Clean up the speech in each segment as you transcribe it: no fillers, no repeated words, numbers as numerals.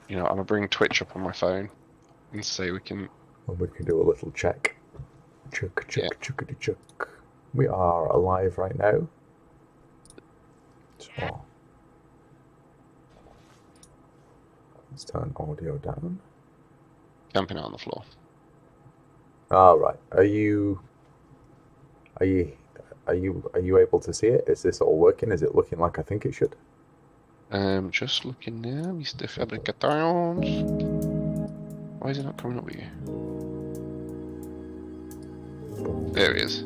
I'm gonna bring Twitch up on my phone and see we can. And we can do a little check. Chuck, chuck, chuckity chuck. We are alive right now. So let's turn audio down. Camping out on the floor. All right. Are you able to see it? Is this all working? Is it looking like I think it should? Just looking now, Mr. Fabricators. Why is it not coming up with you? There he is.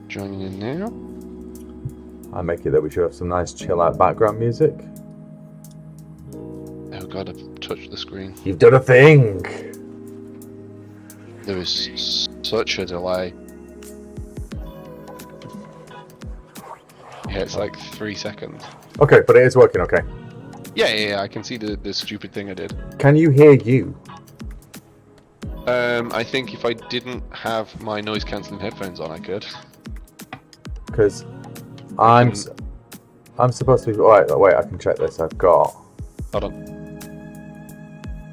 Joining in now. I make it that we should have some nice chill out background music. Oh god, I've touched the screen. You've done a thing! There is such a delay. Yeah, it's like 3 seconds. Okay, but it is working okay. Yeah, I can see the stupid thing I did. Can you hear you? I think if I didn't have my noise cancelling headphones on, I could. Because I'm supposed to be... Alright, wait, I can check this. I've got... Hold on.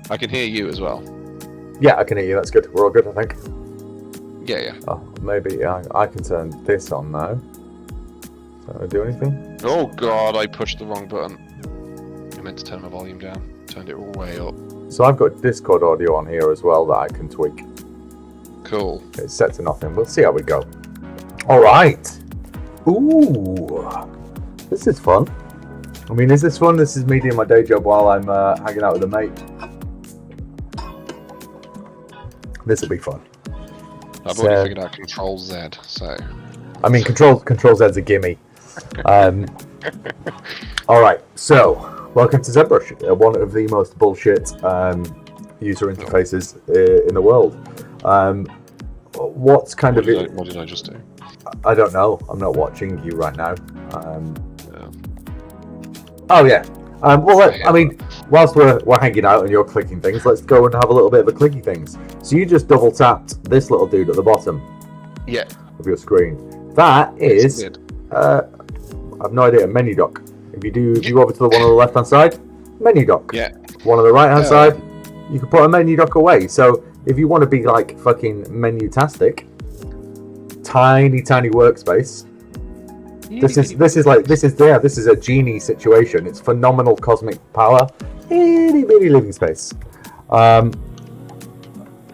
I can hear you as well. Yeah, I can hear you. That's good. We're all good, I think. Yeah. Oh, maybe I can turn this on now. Does that do anything? Oh god, I pushed the wrong button. I meant to turn my volume down. Turned it way up. So I've got Discord audio on here as well that I can tweak. Cool. It's set to nothing. We'll see how we go. Alright. Ooh. This is fun. I mean, is this fun? This is me doing my day job while I'm hanging out with a mate. This will be fun. I've already figured out Control Z, so... I mean, Control Z's a gimme. Alright, so... Welcome to ZBrush, one of the most bullshit user interfaces in the world. What's kind of it? What did I just do? I don't know. I'm not watching you right now. Oh yeah. I mean, whilst we're hanging out and you're clicking things, let's go and have a little bit of a clicky things. So you just double tapped this little dude at the bottom. Yeah. Of your screen. That is. I've no idea. Menu dock. If you go over to the one on the left hand side, menu dock. Yeah. One on the right hand side, you can put a menu dock away. So if you want to be like fucking menu-tastic, tiny workspace. This is a genie situation. It's phenomenal cosmic power. Itty bitty living space.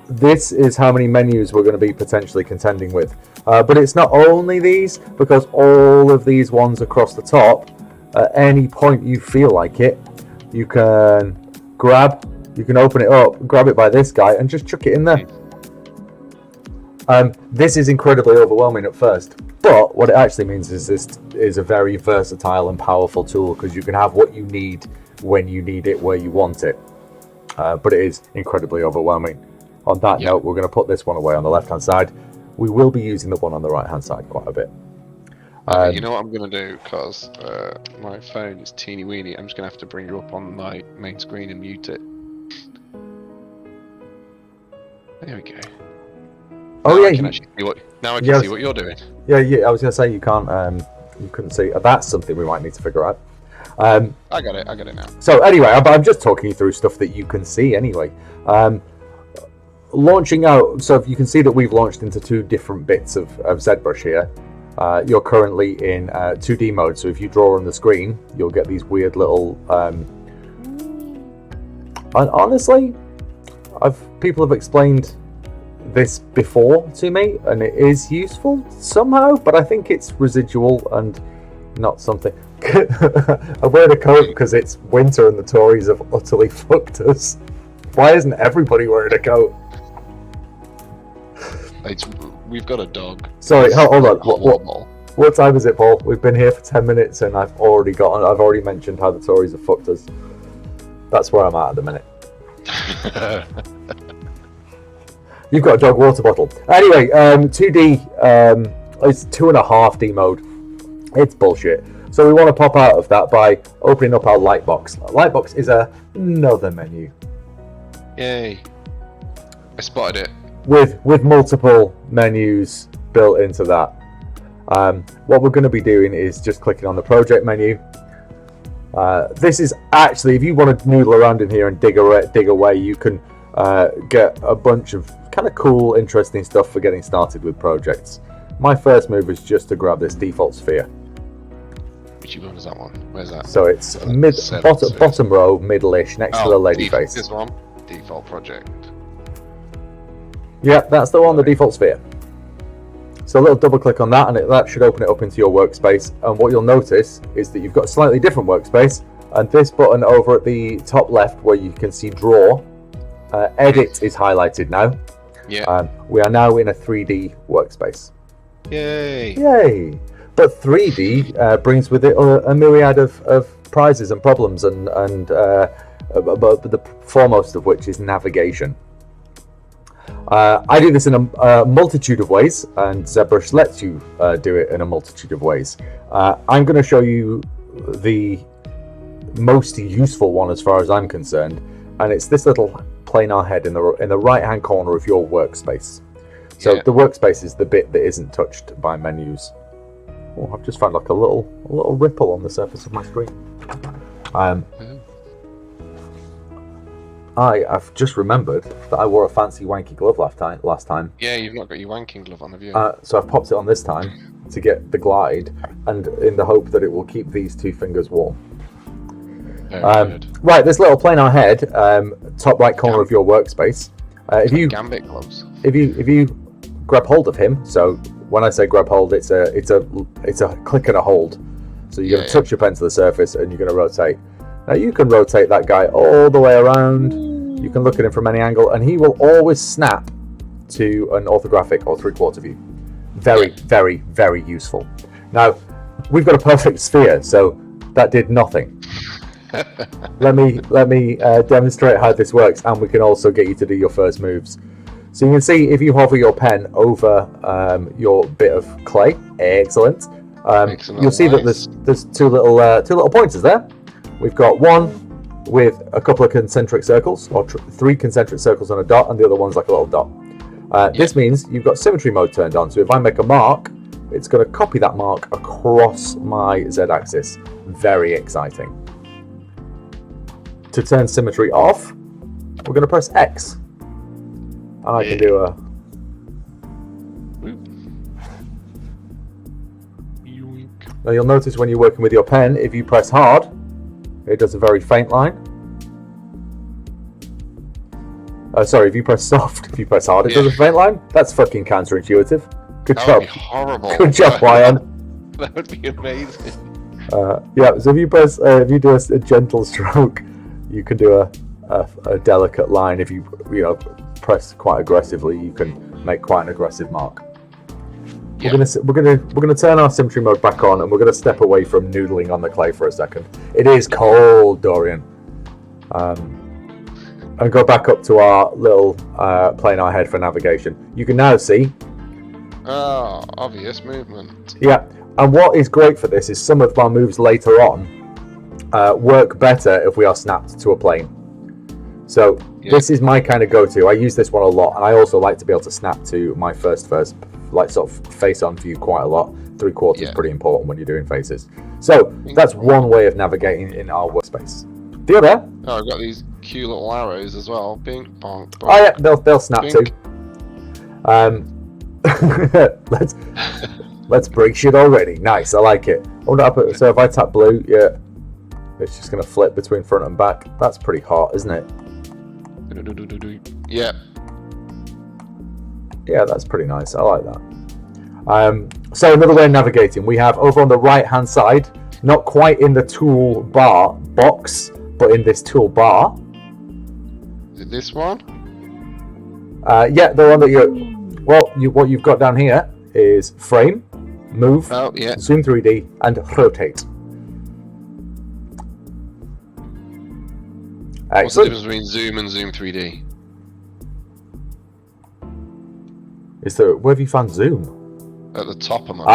This is how many menus we're going to be potentially contending with. But it's not only these, because all of these ones across the top, at any point you feel like it, you can open it up, grab it by this guy, and just chuck it in there. This is incredibly overwhelming at first, but what it actually means is this is a very versatile and powerful tool, because you can have what you need when you need it, where you want it. But it is incredibly overwhelming. On that note, we're going to put this one away on the left-hand side. We will be using the one on the right-hand side quite a bit. You know what I'm going to do, because my phone is teeny weeny, I'm just going to have to bring you up on my main screen and mute it. There we go. Oh, now yeah. I can actually see what you're doing. Yeah, I was going to say you couldn't see. That's something we might need to figure out. I got it now. So anyway, I'm just talking you through stuff that you can see anyway. Launching out, so if you can see that we've launched into two different bits of ZBrush here. You're currently in 2D mode, so if you draw on the screen, you'll get these weird little... And honestly, people have explained this before to me, and it is useful somehow, but I think it's residual and not something. I'm wearing a coat because it's winter and the Tories have utterly fucked us. Why isn't everybody wearing a coat? We've got a dog. Sorry, hold on. What time is it, Paul? We've been here for 10 minutes and I've already mentioned how the Tories have fucked us. That's where I'm at the minute. You've got a dog water bottle. Anyway, 2D, it's 2.5D mode. It's bullshit. So we want to pop out of that by opening up our Lightbox. Lightbox is another menu. Yay. I spotted it. With multiple menus built into that. What we're going to be doing is just clicking on the project menu, This is actually, if you want to noodle around in here and dig away, you can get a bunch of kind of cool, interesting stuff for getting started with projects. My first move is just to grab this default sphere. Which one is that one? Where's that? So it's bottom row, middle-ish, next to the lady face. This one, default project. Yep, that's the one, the default sphere. So a little double click on that, and that should open it up into your workspace. And what you'll notice is that you've got a slightly different workspace, and this button over at the top left where you can see draw, edit is highlighted now. Yeah. We are now in a 3D workspace. Yay! Yay! But 3D brings with it a myriad of prizes and problems, and the foremost of which is navigation. I do this in a multitude of ways, and ZBrush lets you do it in a multitude of ways. I'm going to show you the most useful one as far as I'm concerned, and it's this little planar head in the right-hand corner of your workspace. So the workspace is the bit that isn't touched by menus. Oh, I've just found like a little ripple on the surface of my screen. I've just remembered that I wore a fancy wanky glove last time. Yeah, you've not got your wanking glove on, have you? So I've popped it on this time to get the glide, and in the hope that it will keep these two fingers warm. Very good. Right, this little planar head, top right corner of your workspace. If you Gambit gloves. If you grab hold of him, so when I say grab hold, it's a click and a hold. So you're going to touch your pen to the surface, and you're going to rotate. Now you can rotate that guy all the way around. You can look at him from any angle, and he will always snap to an orthographic or three-quarter view. Very, very, very useful. Now we've got a perfect sphere, so that did nothing. Let me demonstrate how this works, and we can also get you to do your first moves. So you can see if you hover your pen over your bit of clay, excellent. You'll see that there's two little pointers there. We've got one with a couple of concentric circles, or three concentric circles on a dot, and the other one's like a little dot. This means you've got symmetry mode turned on. So if I make a mark, it's going to copy that mark across my z-axis. Very exciting. To turn symmetry off, we're going to press X. And I can do a... Now you'll notice when you're working with your pen, if you press hard, it does a very faint line. Sorry, if you press soft, if you press hard, it does a faint line. That's fucking counterintuitive. Good job. That would be horrible. Good job, Ryan. That would be amazing. Yeah, so if you do a gentle stroke, you can do a delicate line. If you press quite aggressively, you can make quite an aggressive mark. Yeah. We're gonna turn our symmetry mode back on, and we're gonna step away from noodling on the clay for a second. It is cold, Dorian. And go back up to our little planar head for navigation. You can now see. Oh, obvious movement. Yeah, and what is great for this is some of our moves later on work better if we are snapped to a plane. So this is my kind of go-to. I use this one a lot, and I also like to be able to snap to my first, like sort of face-on view quite a lot. Three-quarters is pretty important when you're doing faces. So that's one way of navigating in our workspace. The other. Oh, I've got these cute little arrows as well. Bing, bonk, bonk. Oh yeah, they'll snap too. Let's break shit already. Nice, I like it. So if I tap blue, it's just going to flip between front and back. That's pretty hot, isn't it? Yeah. Yeah, that's pretty nice. I like that. So another way of navigating, we have over on the right hand side, not quite in the tool bar box, but in this tool bar. Is it this one? Yeah, the one that what you've got down here is frame, move, zoom 3D, and rotate. What's the difference between zoom and zoom 3D? Where have you found zoom? At the top of my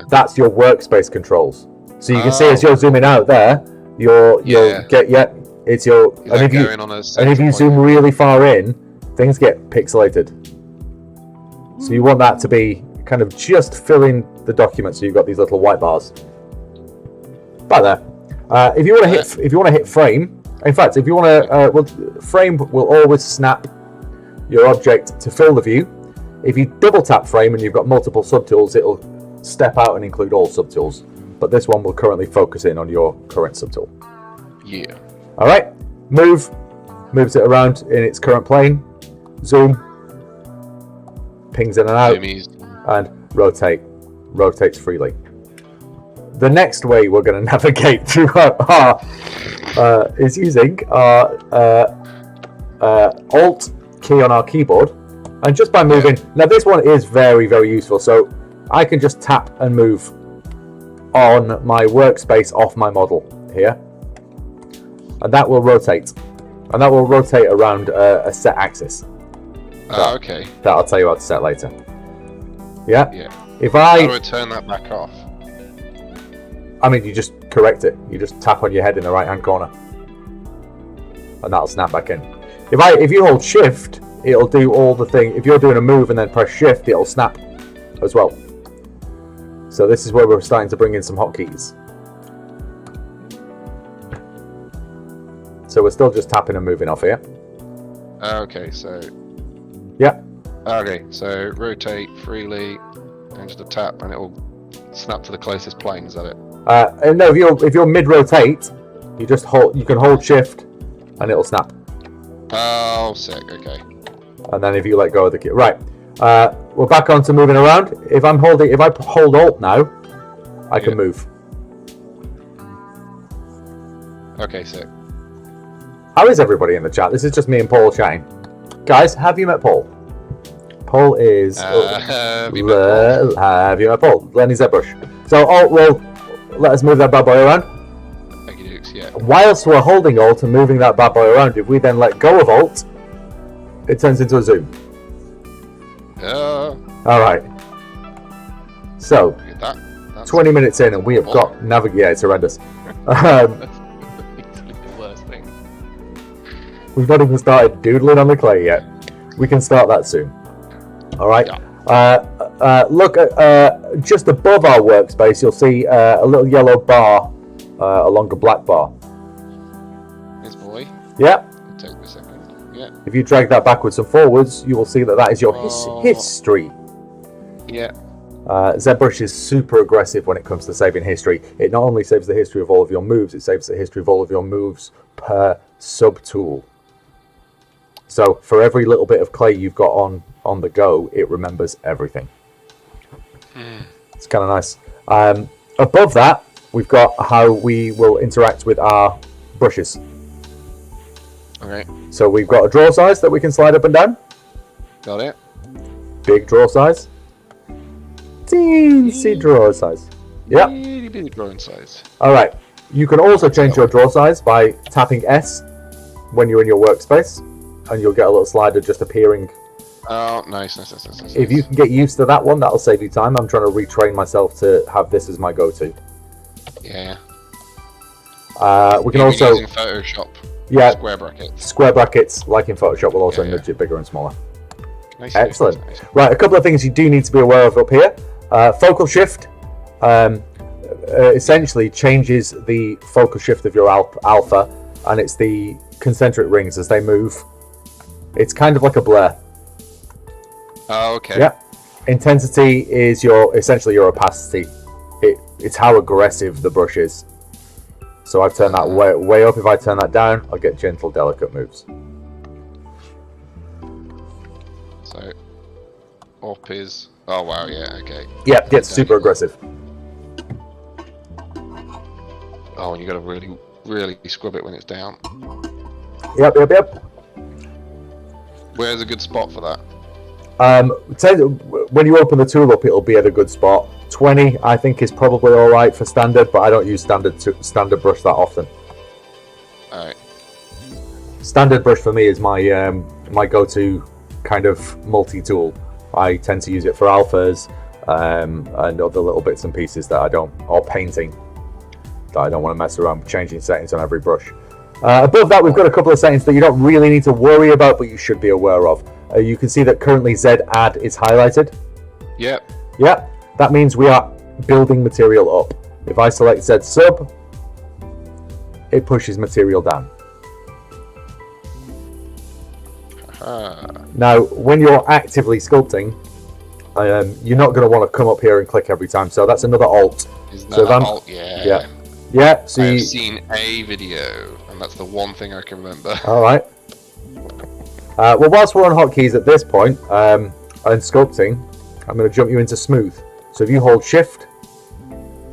that's your workspace controls. So you can see as you're zooming out there, it's your and if you zoom really far in, things get pixelated. So you want that to be kind of just filling the document, so you've got these little white bars. About there. If you want to hit frame, in fact, if you want to, frame will always snap your object to fill the view. If you double tap frame and you've got multiple subtools, it'll step out and include all subtools. But this one will currently focus in on your current subtool. Yeah. All right. Moves it around in its current plane. Zoom. Pings in and out. Zoomies. And rotates freely. The next way we're going to navigate through is using our Alt key on our keyboard, and just by moving. Now this one is very, very useful. So I can just tap and move on my workspace off my model here, and that will rotate, around a set axis. Okay. That I'll tell you how to set later. Yeah. If How do I turn that back off? I mean, you just correct it. You just tap on your head in the right-hand corner, and that'll snap back in. If you hold Shift, it'll do all the thing. If you're doing a move and then press Shift, it'll snap as well. So this is where we're starting to bring in some hotkeys. So we're still just tapping and moving off here. Okay, so. Yeah. Okay, so rotate freely, and just a tap, and it'll snap to the closest plane. Is that it? And no, if you're mid-rotate, you can hold Shift, and it'll snap. Oh, sick. Okay. And then if you let go of the key, right? We're back on to moving around. If I hold Alt now, I can move. Okay, sick. How is everybody in the chat? This is just me and Paul chatting. Guys, have you met Paul? Paul is. Have you met Paul? Lenny ZBrush. So Alt will let us move that bad boy around. Yeah. Whilst we're holding Alt and moving that bad boy around, if we then let go of Alt, it turns into a zoom. All right. So, 20 minutes in, and we have got navigate. Yeah, it's horrendous. That's literally the worst thing. We've not even started doodling on the clay yet. We can start that soon. All right. Yeah. Look at just above our workspace. You'll see a little yellow bar along a black bar. This boy. Yeah. Take a second. Yeah. If you drag that backwards and forwards, you will see that is your history. Yeah. ZBrush is super aggressive when it comes to saving history. It not only saves the history of all of your moves, it saves the history of all of your moves per subtool. So for every little bit of clay you've got on the go, it remembers everything. It's kind of nice. Above that, we've got how we will interact with our brushes. Okay. So we've got a draw size that we can slide up and down. Got it. Big draw size. Teensy draw size. Yep. Big drawing size. All right. You can also change your draw size by tapping S when you're in your workspace, and you'll get a little slider just appearing. Oh, nice. If you can get used to that one, that'll save you time. I'm trying to retrain myself to have this as my go-to. Yeah. We can also using Photoshop. Yeah. Square brackets. Square brackets, like in Photoshop, will also nudge it bigger and smaller. Nice. Excellent. Nice. Right, a couple of things you do need to be aware of up here. Focal shift essentially changes the focal shift of your alpha, and it's the concentric rings as they move. It's kind of like a blur. Oh, okay. Yeah. Intensity is essentially your opacity. It's how aggressive the brush is. So I've turned that way up. If I turn that down, I'll get gentle, delicate moves. So, up is. Oh wow, yeah, okay. Yeah, gets super aggressive. Oh, and you got to really, really scrub it when it's down. Yep. Where's a good spot for that? When you open the tool up, it'll be at a good spot. 20, I think, is probably all right for standard, but I don't use standard brush that often. All right. Standard brush for me is my my go-to kind of multi-tool. I tend to use it for alphas and other little bits and pieces that or painting that I don't want to mess around with changing settings on every brush. Above that, we've got a couple of settings that you don't really need to worry about, but you should be aware of. You can see that currently Z add is highlighted. Yep. That means we are building material up. If I select Z sub, it pushes material down. Now, when you're actively sculpting, you're not going to want to come up here and click every time. So that's another Alt. Is that so Alt? Yeah. Yeah. So I've seen a video, and that's the one thing I can remember. All right. Well, whilst we're on hotkeys at this point, and sculpting, I'm going to jump you into smooth. So if you hold Shift,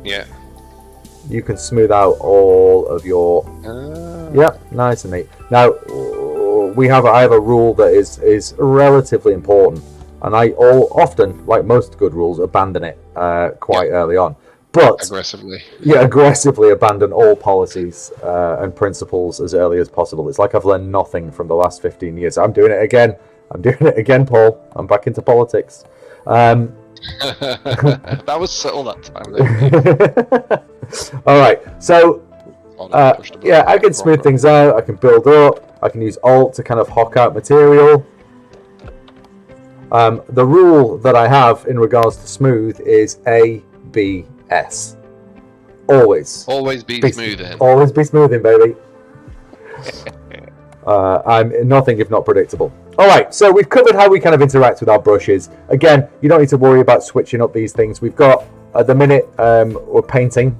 you can smooth out all of your. Yeah, nice and neat. Now, I have a rule that is relatively important, and I often, like most good rules, abandon it quite early on. But aggressively abandon all policies and principles as early as possible. It's like I've learned nothing from the last 15 years. I'm doing it again. Paul. I'm back into politics. That was subtle that time. All right. So, I can smooth things out. I can build up. I can use Alt to kind of hock out material. The rule that I have in regards to smooth is A, B, S. Always be smoothing. Always be smoothing, baby. I'm nothing if not predictable. Alright, so we've covered how we kind of interact with our brushes. Again, you don't need to worry about switching up these things. We've got, at the minute, we're painting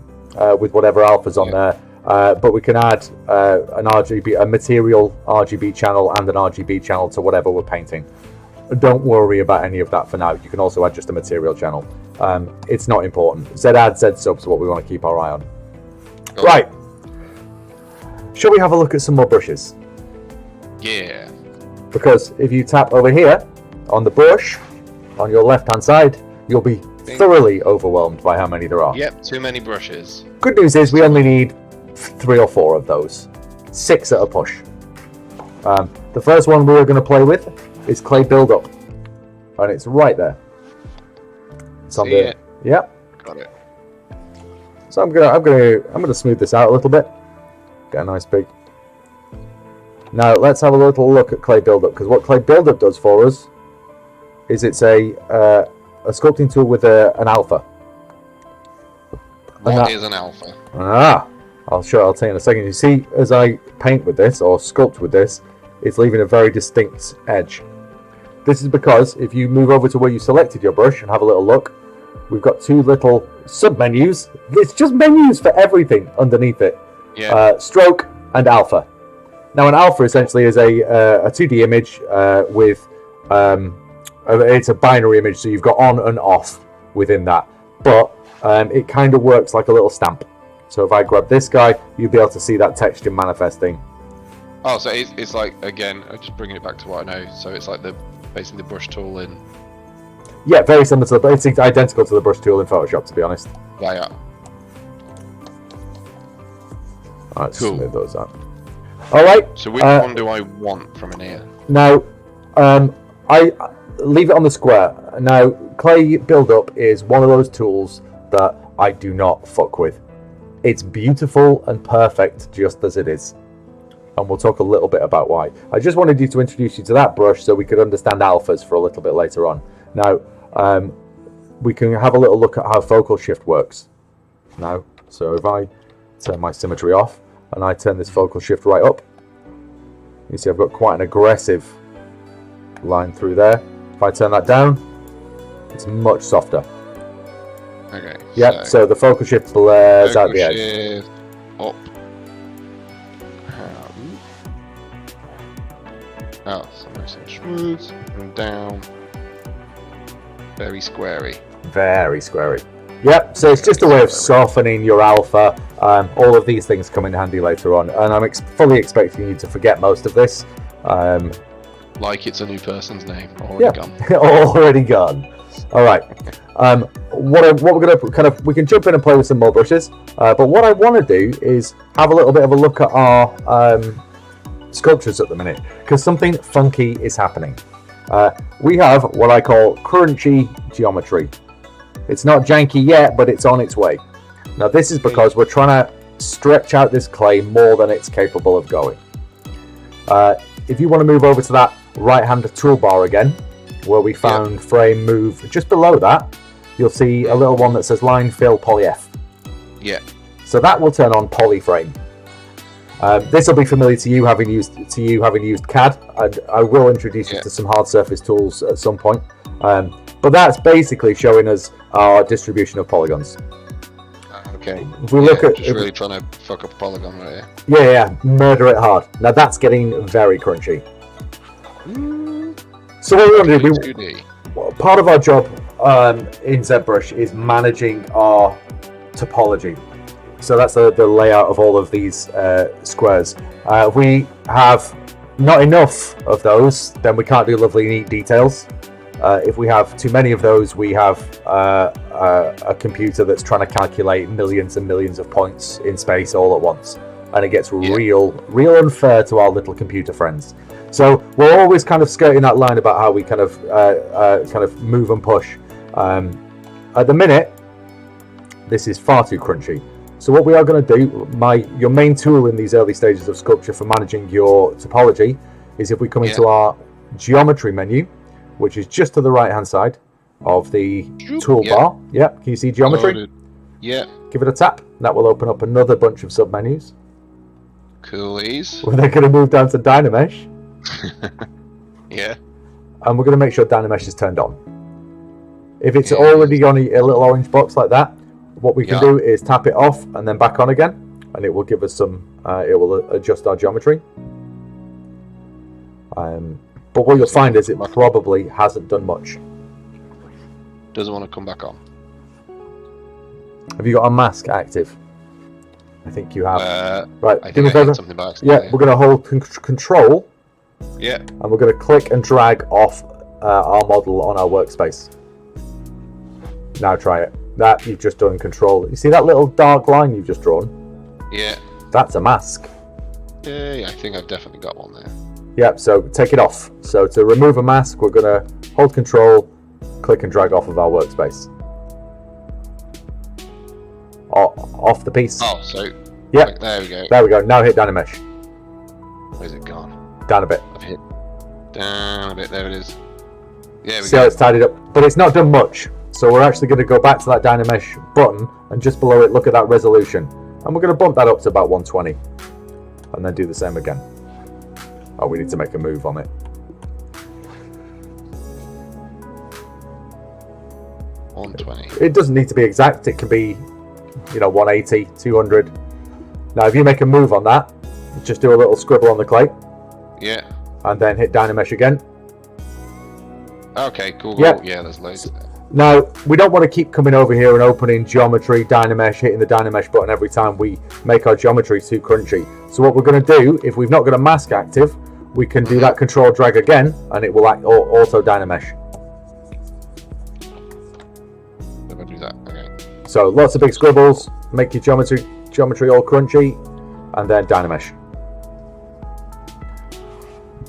with whatever alpha's on there. But we can add a material RGB channel and an RGB channel to whatever we're painting. Don't worry about any of that for now. You can also add just a material channel. It's not important. Z add, Z sub's what we want to keep our eye on. Oh. Right. Shall we have a look at some more brushes? Yeah. Because if you tap over here on the brush on your left-hand side, you'll be thoroughly overwhelmed by how many there are. Yep, too many brushes. Good news is we only need 3 or 4 of those. 6 at a push. The first one we're going to play with is clay build-up, and it's right there. It's on the. Yeah. Got it. So I'm gonna smooth this out a little bit. Get a nice big. Now let's have a little look at clay build-up, because what clay build-up does for us is it's a sculpting tool with an alpha. What is an alpha? I'll tell you in a second. You see, as I paint with this or sculpt with this, it's leaving a very distinct edge. This is because if you move over to where you selected your brush and have a little look, we've got 2 little sub-menus. It's just menus for everything underneath it. Yeah. Stroke and alpha. Now, an alpha essentially is a 2D image with it's a binary image, so you've got on and off within that. But it kind of works like a little stamp. So if I grab this guy, you'll be able to see that texture manifesting. Oh, so it's like, again, just bringing it back to what I know. So it's like basically the brush tool in. Yeah, very similar to it's identical to the brush tool in Photoshop, to be honest. Yeah. Alright, cool. Smooth those out. Alright. So which one do I want from in here? Now, I leave it on the square. Now, clay build-up is one of those tools that I do not fuck with. It's beautiful and perfect just as it is. And we'll talk a little bit about why. I just wanted to introduce you to that brush so we could understand alphas for a little bit later on. Now, we can have a little look at how focal shift works. Now, so if I turn my symmetry off and I turn this focal shift right up, you see I've got quite an aggressive line through there. If I turn that down, it's much softer. Okay. Yep, so the focal shift blurs out the edge. Up. Oh, so nice and smooth, and down. Very squarey. Very squarey. Yep, so it's just a way of softening your alpha. All of these things come in handy later on, and I'm fully expecting you to forget most of this. Like it's a new person's name. Already gone. Already gone. All right. What we're going to we can jump in and play with some more brushes. But what I want to do is have a little bit of a look at our sculptures at the minute, because something funky is happening. We have what I call crunchy geometry. It's not janky yet, but it's on its way. Now this is because we're trying to stretch out this clay more than it's capable of going. If you want to move over to that right-hand toolbar again, where we found frame move, just below that, you'll see a little one that says line fill poly F. Yeah. So that will turn on polyframe. This will be familiar to you having used CAD. I will introduce you to some hard surface tools at some point. But that's basically showing us our distribution of polygons. Okay. If we look at, just really trying to fuck up a polygon right here. Yeah, murder it hard. Now that's getting very crunchy. So what we're going to do, part of our job in ZBrush is managing our topology. So that's the layout of all of these squares. If we have not enough of those, then we can't do lovely neat details. If we have too many of those, we have a computer that's trying to calculate millions and millions of points in space all at once, and it gets real unfair to our little computer friends. So we're always kind of skirting that line about how we kind of move and push. At the minute, this is far too crunchy. So what we are going to do, your main tool in these early stages of sculpture for managing your topology, is if we come into our geometry menu, which is just to the right hand side of the toolbar. Yeah, can you see geometry? Loaded. Yeah. Give it a tap. That will open up another bunch of submenus. Coolies. We're then going to move down to Dynamesh. Yeah. And we're going to make sure Dynamesh is turned on. If it's already on a little orange box like that, what we can do is tap it off and then back on again, and it will give us some. It will adjust our geometry. But what you'll find is it probably hasn't done much. Doesn't want to come back on. Have you got a mask active? I think you have. Right, I do me a favor. Yeah, we're going to hold Control. Yeah. And we're going to click and drag off our model on our workspace. Now try it. That you've just done Control. You see that little dark line you've just drawn? Yeah. That's a mask. Yeah, I think I've definitely got one there. Yep, so take it off. So to remove a mask, we're going to hold Control, click and drag off of our workspace. Off the piece. Oh, so... Yeah. Like, there we go. There we go. Now hit Dynamesh. Where's it gone? Down a bit. I've hit down a bit. There it is. Yeah, we See how it's tidied up? But it's not done much. So we're actually going to go back to that Dynamesh button, and just below it, look at that resolution. And we're going to bump that up to about 120. And then do the same again. Oh, we need to make a move on it. It doesn't need to be exact. It can be, 180, 200. Now, if you make a move on that, just do a little scribble on the clay. Yeah. And then hit Dynamesh again. Okay, cool. Yeah. Yeah, there's loads there. Now, we don't want to keep coming over here and opening geometry, Dynamesh, hitting the Dynamesh button every time we make our geometry too crunchy. So what we're going to do, if we've not got a mask active, we can do that Control drag again, and it will auto Dynamesh. Never do that. Okay. So lots of big scribbles, make your geometry all crunchy, and then Dynamesh.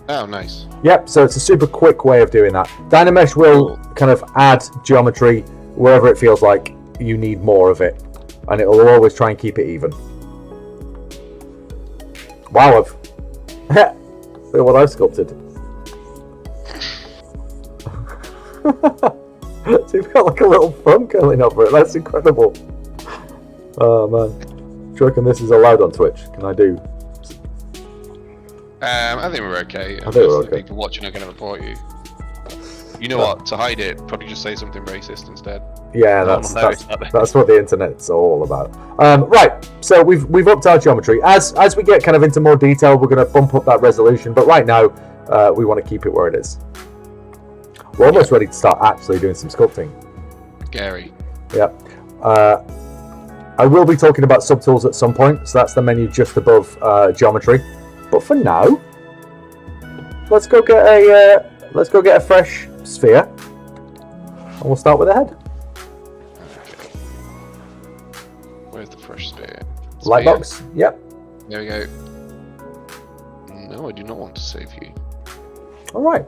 Oh, nice. Yep, so it's a super quick way of doing that. Dynamesh will kind of add geometry wherever it feels like you need more of it, and it will always try and keep it even. Wow, look at what I've sculpted. So you've got like a little thumb curling over it. That's incredible. Oh man. Do you reckon this is allowed on Twitch? Can I do? I think we're okay. I think we're okay. People watching are going to report you. You know what? To hide it, probably just say something racist instead. Yeah, that's what the internet's all about. Right, so we've upped our geometry. As we get kind of into more detail, we're going to bump up that resolution. But right now, we want to keep it where it is. We're almost ready to start actually doing some sculpting. Gary. Yep. I will be talking about subtools at some point, so that's the menu just above geometry. But for now, let's go get a fresh sphere, and we'll start with the head. Okay. Where's the fresh sphere? Lightbox. Yep. There we go. No, I do not want to save you. All right.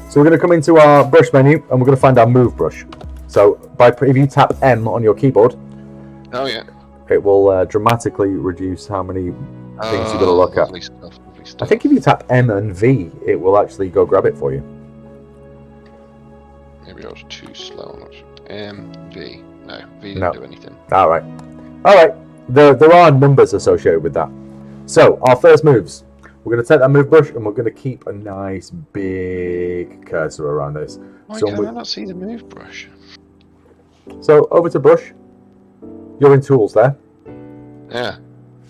So we're going to come into our brush menu, and we're going to find our move brush. So if you tap M on your keyboard, oh yeah, it will dramatically reduce how many things you've got to look at. Stuff. I think if you tap M and V, it will actually go grab it for you. Maybe I was too slow on it. M, V. No, V didn't do anything. All right. There are numbers associated with that. So our first moves. We're going to take that move brush and we're going to keep a nice big cursor around this. Why So can I not see the move brush? So over to brush. You're in tools there. Yeah.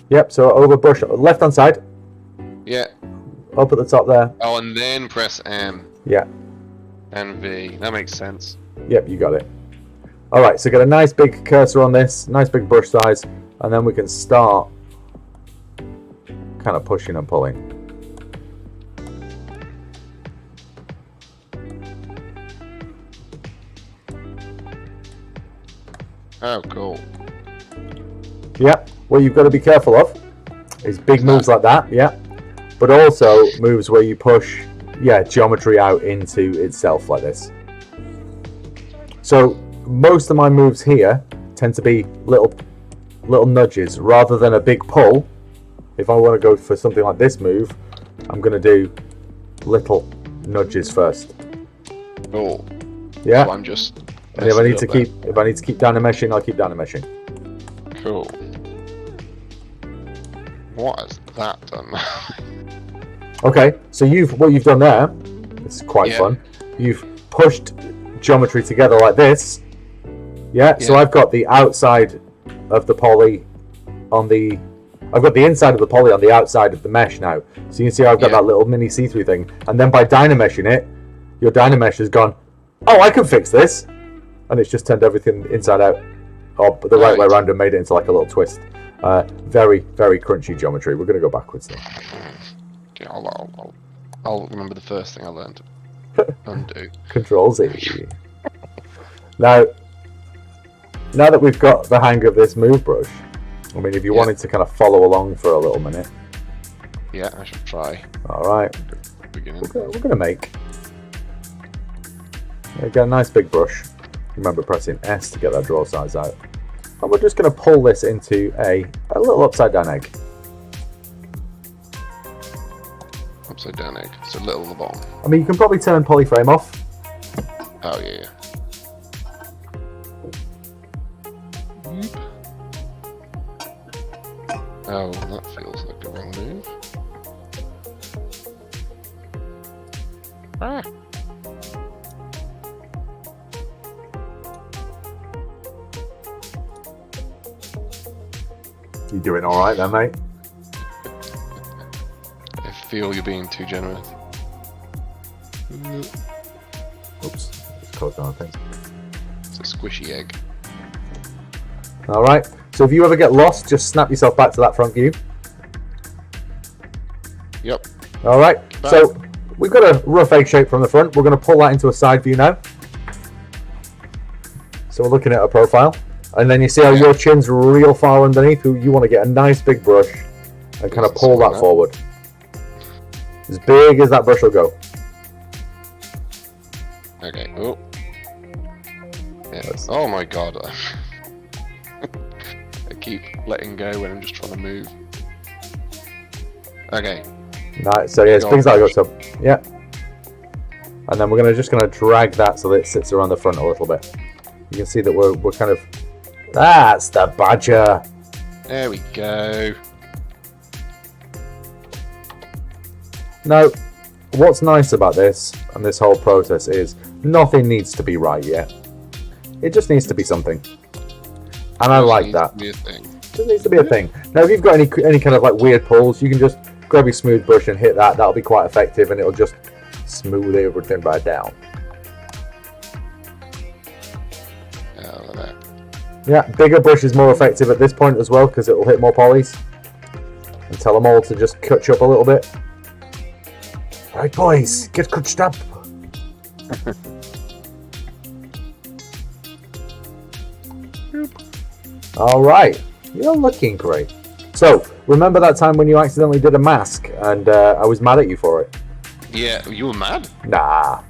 Yep, so over brush, left hand side. Yeah. Up at the top there. Oh, and then press M. Yeah. And V. That makes sense. Yep, you got it. Alright, so get a nice big cursor on this, nice big brush size, and then we can start kind of pushing and pulling. Oh, cool. Yep, what you've got to be careful of is big moves like that, yeah, but also moves where you push, geometry out into itself like this. So most of my moves here tend to be little nudges rather than a big pull. If I want to go for something like this move, I'm going to do little nudges first. Cool. Yeah. So I'm just. And if I need to keep dynameshing, I'll keep dynameshing. Cool. What has that done? Okay, so what you've done there, it's quite fun. You've pushed geometry together like this. Yeah. So I've got the outside of the poly on the. I've got the inside of the poly on the outside of the mesh now. So you can see how I've got that little mini see-through thing. And then by dynameshing it, your dynamesh has gone, oh, I can fix this. And it's just turned everything inside out, or the right way around and made it into like a little twist. Very, very crunchy geometry. We're going to go backwards now. Okay, I'll remember the first thing I learned. Undo. Control Z. Now that we've got the hang of this move brush, I mean, if you wanted to kind of follow along for a little minute. Yeah, I should try. Alright. Beginning. We're going to make. Get a nice big brush. Remember pressing S to get that draw size out. And we're just going to pull this into a little upside down egg. Upside down egg. It's a little on the bottom. I mean, you can probably turn polyframe off. Oh, yeah. Oh, that feels like the wrong move. Ah. You doing all right then, mate? I feel you're being too generous. Oops, it's closed down, I think. It's a squishy egg. All right. So if you ever get lost, just snap yourself back to that front view. Yep. All right. So we've got a rough egg shape from the front. We're going to pull that into a side view now. So we're looking at a profile. And then you see how your chin's real far underneath. You want to get a nice big brush and kind of pull that forward. As big as that brush will go. Okay. Oh. Yeah. Oh my god. I keep letting go when I'm just trying to move. Okay. Nice. So yeah, as big as that goes up. Yeah. And then we're just gonna drag that so that it sits around the front a little bit. You can see that we're kind of. That's the badger. There we go. Now, what's nice about this and this whole process is nothing needs to be right yet. It just needs to be something. And I like that. It just needs to be a thing. Now, if you've got any kind of like weird pulls, you can just grab your smooth brush and hit that. That'll be quite effective, and it'll just smooth everything right down. Yeah, bigger brush is more effective at this point as well because it will hit more polys. And tell them all to just catch up a little bit. Right, boys, get catched up. All right, you're looking great. So, remember that time when you accidentally did a mask and I was mad at you for it? Yeah, you were mad? Nah.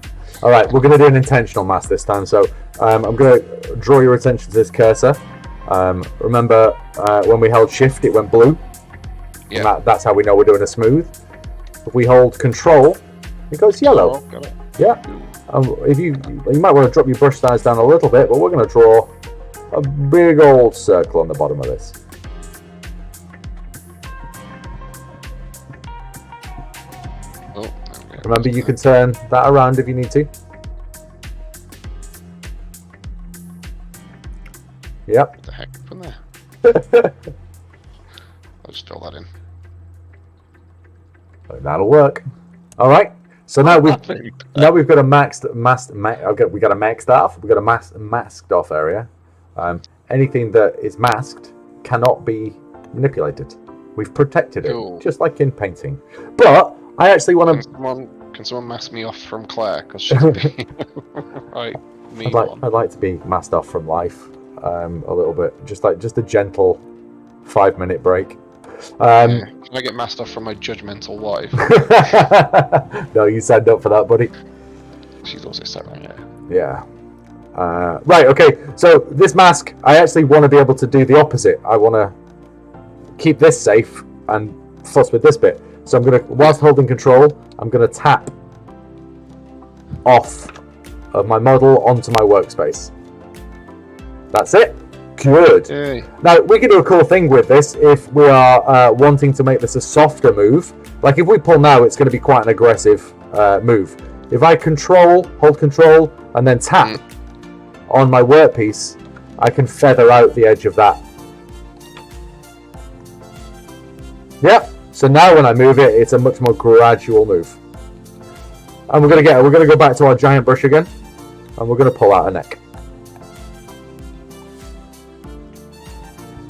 All right, we're going to do an intentional mask this time. So, I'm going to draw your attention to this cursor. Remember when we held shift, it went blue? Yeah. That's how we know we're doing a smooth. If we hold control, it goes yellow. Oh, got it. Yeah. If you might want to drop your brush size down a little bit, but we're going to draw a big old circle on the bottom of this. Remember, you can turn that around if you need to. Yep. What the heck from there? I'll just fill that in. That'll work. All right. So now we've got a we got a masked off area. Anything that is masked cannot be manipulated. We've protected it, just like in painting. But I actually want to. Can someone mask me off from Claire? Because she's being right. I'd like to be masked off from life a little bit, just a gentle 5-minute break. Can I get masked off from my judgmental wife? No, you signed up for that, buddy. She's also sat right here. Yeah. Right. Okay. So this mask, I actually want to be able to do the opposite. I want to keep this safe and fuss with this bit. So I'm gonna, whilst holding control, I'm gonna tap off of my model onto my workspace. That's it. Good. Yay. Now we can do a cool thing with this if we are wanting to make this a softer move. Like if we pull now, it's going to be quite an aggressive move. If I hold control, and then tap on my workpiece, I can feather out the edge of that. Yep. So now when I move it, it's a much more gradual move. And we're going to go back to our giant brush again, and we're going to pull out a neck.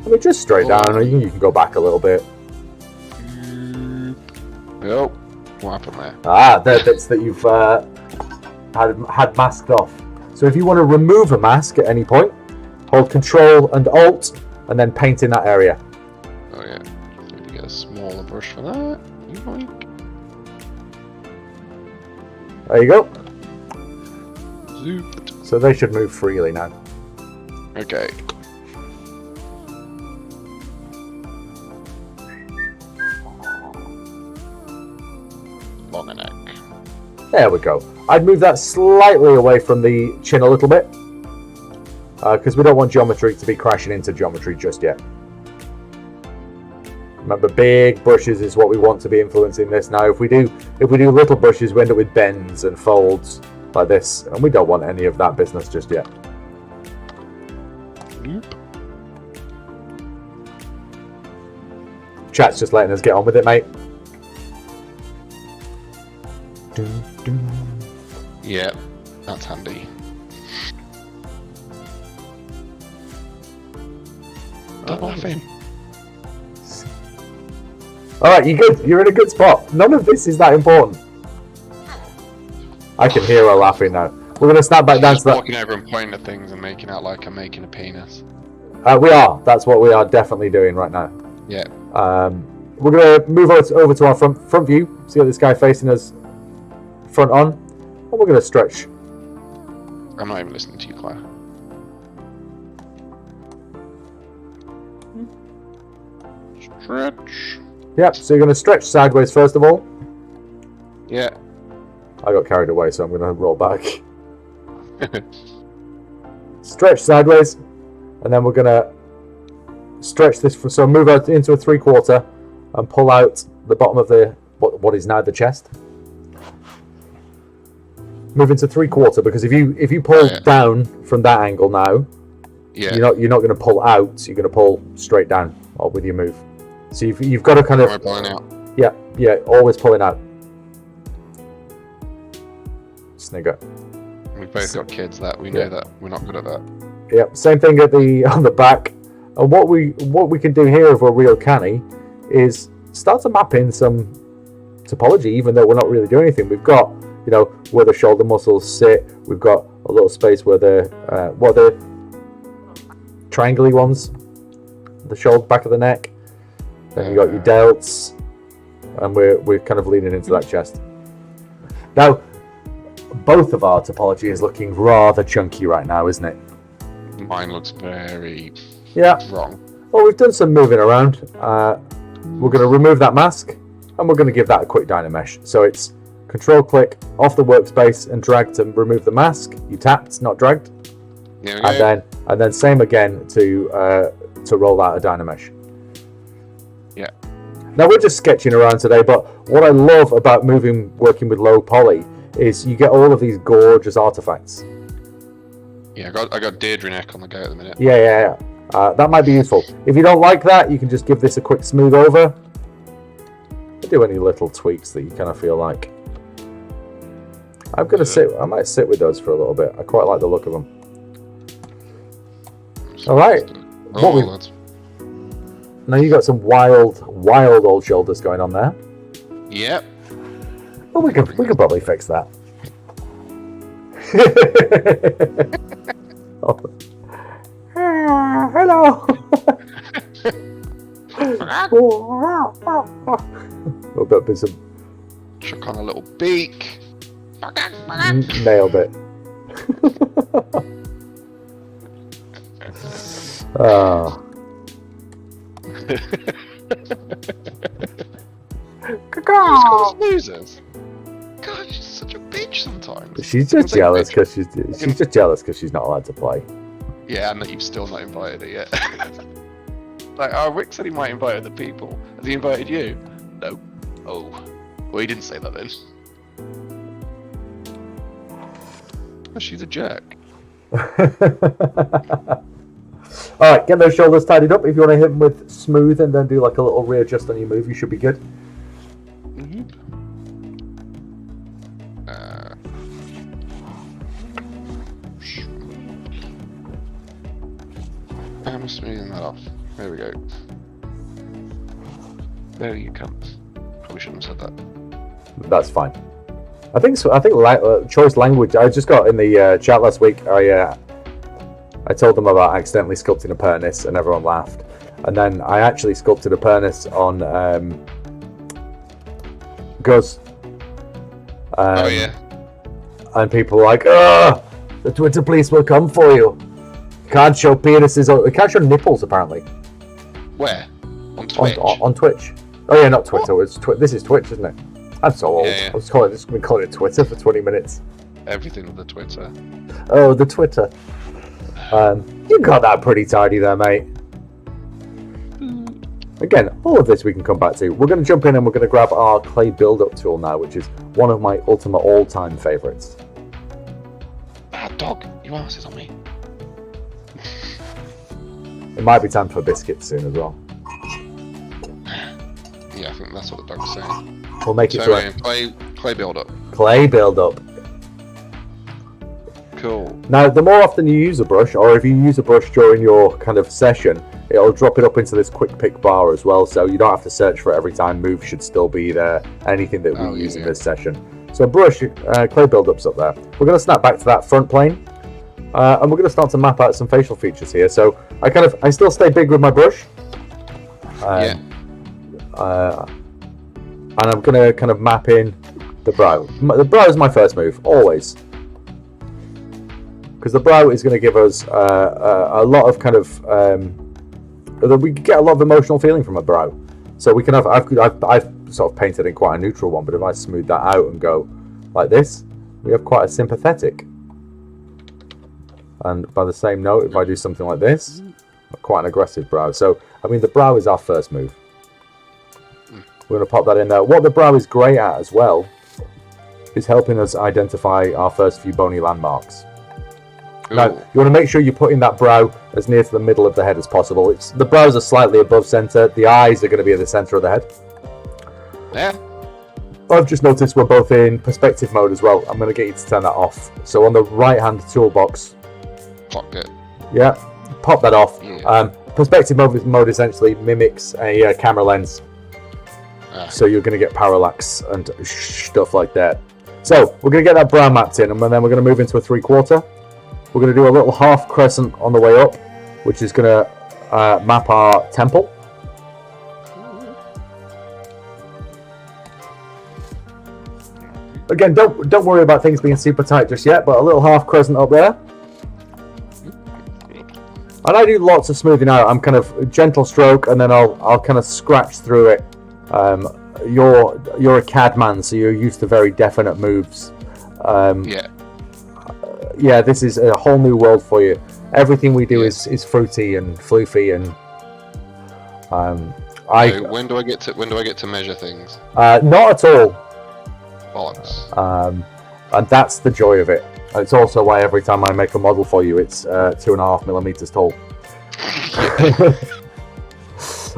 I mean, just straight down. You can go back a little bit. Yep. What happened there? They're bits that you've had masked off. So if you want to remove a mask at any point, hold Control and Alt, and then paint in that area. Oh yeah. Need to get a smaller brush for that. There you go. Zoop. So they should move freely now. Okay. Longer neck. There we go. I'd move that slightly away from the chin a little bit, because we don't want geometry to be crashing into geometry just yet. Remember, big brushes is what we want to be influencing this. Now, if we do little brushes, we end up with bends and folds like this, and we don't want any of that business just yet. Nope. Chat's just letting us get on with it, mate. Yeah, that's handy. Stop laughing. Alright, you're good. You're in a good spot. None of this is that important. I can hear her laughing now. We're going to snap back down to that. Walking over and pointing at things and making out like I'm making a penis. We are. That's what we are definitely doing right now. Yeah. We're going to move over to our front view. See this guy facing us front on. And we're going to stretch. I'm not even listening to you, Claire. Stretch. Yep, so you're going to stretch sideways first of all. Yeah. I got carried away, so I'm going to roll back. Stretch sideways. And then we're going to stretch this. So move out into a 3/4 and pull out the bottom of the what is now the chest. Move into 3/4 because if you pull down from that angle now, you're not going to pull out. You're going to pull straight down with your move. So you've got to kind of pulling out. Yeah, always pulling out. Snigger. We've both got kids that we know that we're not good at that. Yep, same thing at on the back. And what we can do here if we're real canny is start to map in some topology, even though we're not really doing anything. We've got where the shoulder muscles sit. We've got a little space where the triangle-y ones, the shoulder, back of the neck. Then you got your delts, and we're kind of leaning into that chest. Now, both of our topology is looking rather chunky right now, isn't it? Mine looks very wrong. Well, we've done some moving around. We're going to remove that mask, and we're going to give that a quick Dynamesh. So it's Control-click off the workspace and drag to remove the mask. You tapped, not dragged. Yeah, and then same again to roll out a Dynamesh. Yeah. Now we're just sketching around today, but what I love about working with low poly is you get all of these gorgeous artifacts. Yeah, I got Deirdre neck on the go at the minute. Yeah. That might be useful. If you don't like that, you can just give this a quick smooth over. Do any little tweaks that you kind of feel like. I might sit with those for a little bit. I quite like the look of them. All right. Now you got some wild old shoulders going on there. Yep. Well, we could probably fix that. Hello. A bit of some. Chuck on a little beak. Nailed it. Oh. Losers. God, she's such a bitch sometimes. She's just jealous because she's not allowed to play. Yeah, and that you've still not invited her yet. Like, Rick said he might invite other people. Has he invited you? No. Oh. Well, he didn't say that then. Oh, she's a jerk. Alright, get those shoulders tidied up. If you want to hit them with smooth and then do like a little readjust on your move, you should be good. I'm smoothing that off. There we go. There you come. Probably shouldn't have said that. That's fine. I think choice language. I just got in the chat last week. I told them about accidentally sculpting a Pernis, and everyone laughed. And then I actually sculpted a Pernis on Guz. Oh yeah. And people were like, "Oh, the Twitter police will come for you. Can't show penises. Or, can't show nipples apparently." Where? On Twitch. On Twitch. Oh yeah, not Twitter. It's this is Twitch, isn't it? I'm so old. Yeah. I was been calling it Twitter for 20 minutes. Everything with the Twitter. Oh, the Twitter. You got that pretty tidy there, mate. Again, all of this we can come back to. We're going to jump in and we're going to grab our clay build-up tool now, which is one of my ultimate all-time favourites. Ah, dog, your ass is on me. It might be time for biscuits soon as well. Yeah, I think that's what the dog's saying. We'll make it so clay build-up. Clay build-up. Cool. Now, the more often you use a brush, or if you use a brush during your kind of session, it'll drop it up into this quick pick bar as well, so you don't have to search for it every time. Move should still be there. Anything that we use in this session. So brush, clay build-up's up there. We're going to snap back to that front plane, and we're going to start to map out some facial features here. So I still stay big with my brush. And I'm going to kind of map in the brow. The brow is my first move, always. Because the brow is going to give us a lot of kind of... we get a lot of emotional feeling from a brow. So we can have... I've sort of painted in quite a neutral one, but if I smooth that out and go like this, we have quite a sympathetic. And by the same note, if I do something like this, quite an aggressive brow. So, I mean, the brow is our first move. We're going to pop that in there. What the brow is great at as well is helping us identify our first few bony landmarks. Ooh. Now, you want to make sure you're putting that brow as near to the middle of the head as possible. The brows are slightly above center. The eyes are going to be at the center of the head. Yeah. I've just noticed we're both in perspective mode as well. I'm going to get you to turn that off. So on the right-hand toolbox. Fuck it. Yeah. Pop that off. Yeah. Perspective mode essentially mimics a camera lens. So you're going to get parallax and stuff like that. So we're going to get that brow mapped in, and then we're going to move into a 3/4. We're going to do a little half crescent on the way up, which is going to map our temple. Again, don't worry about things being super tight just yet, but a little half crescent up there. And I do lots of smoothing out. I'm kind of gentle stroke, and then I'll kind of scratch through it. You're a CAD man, so you're used to very definite moves. Yeah, this is a whole new world for you. Everything we do is fruity and floofy, and So when do I get to measure things? Not at all. Bollocks. And that's the joy of it. It's also why every time I make a model for you, it's 2.5 millimeters tall.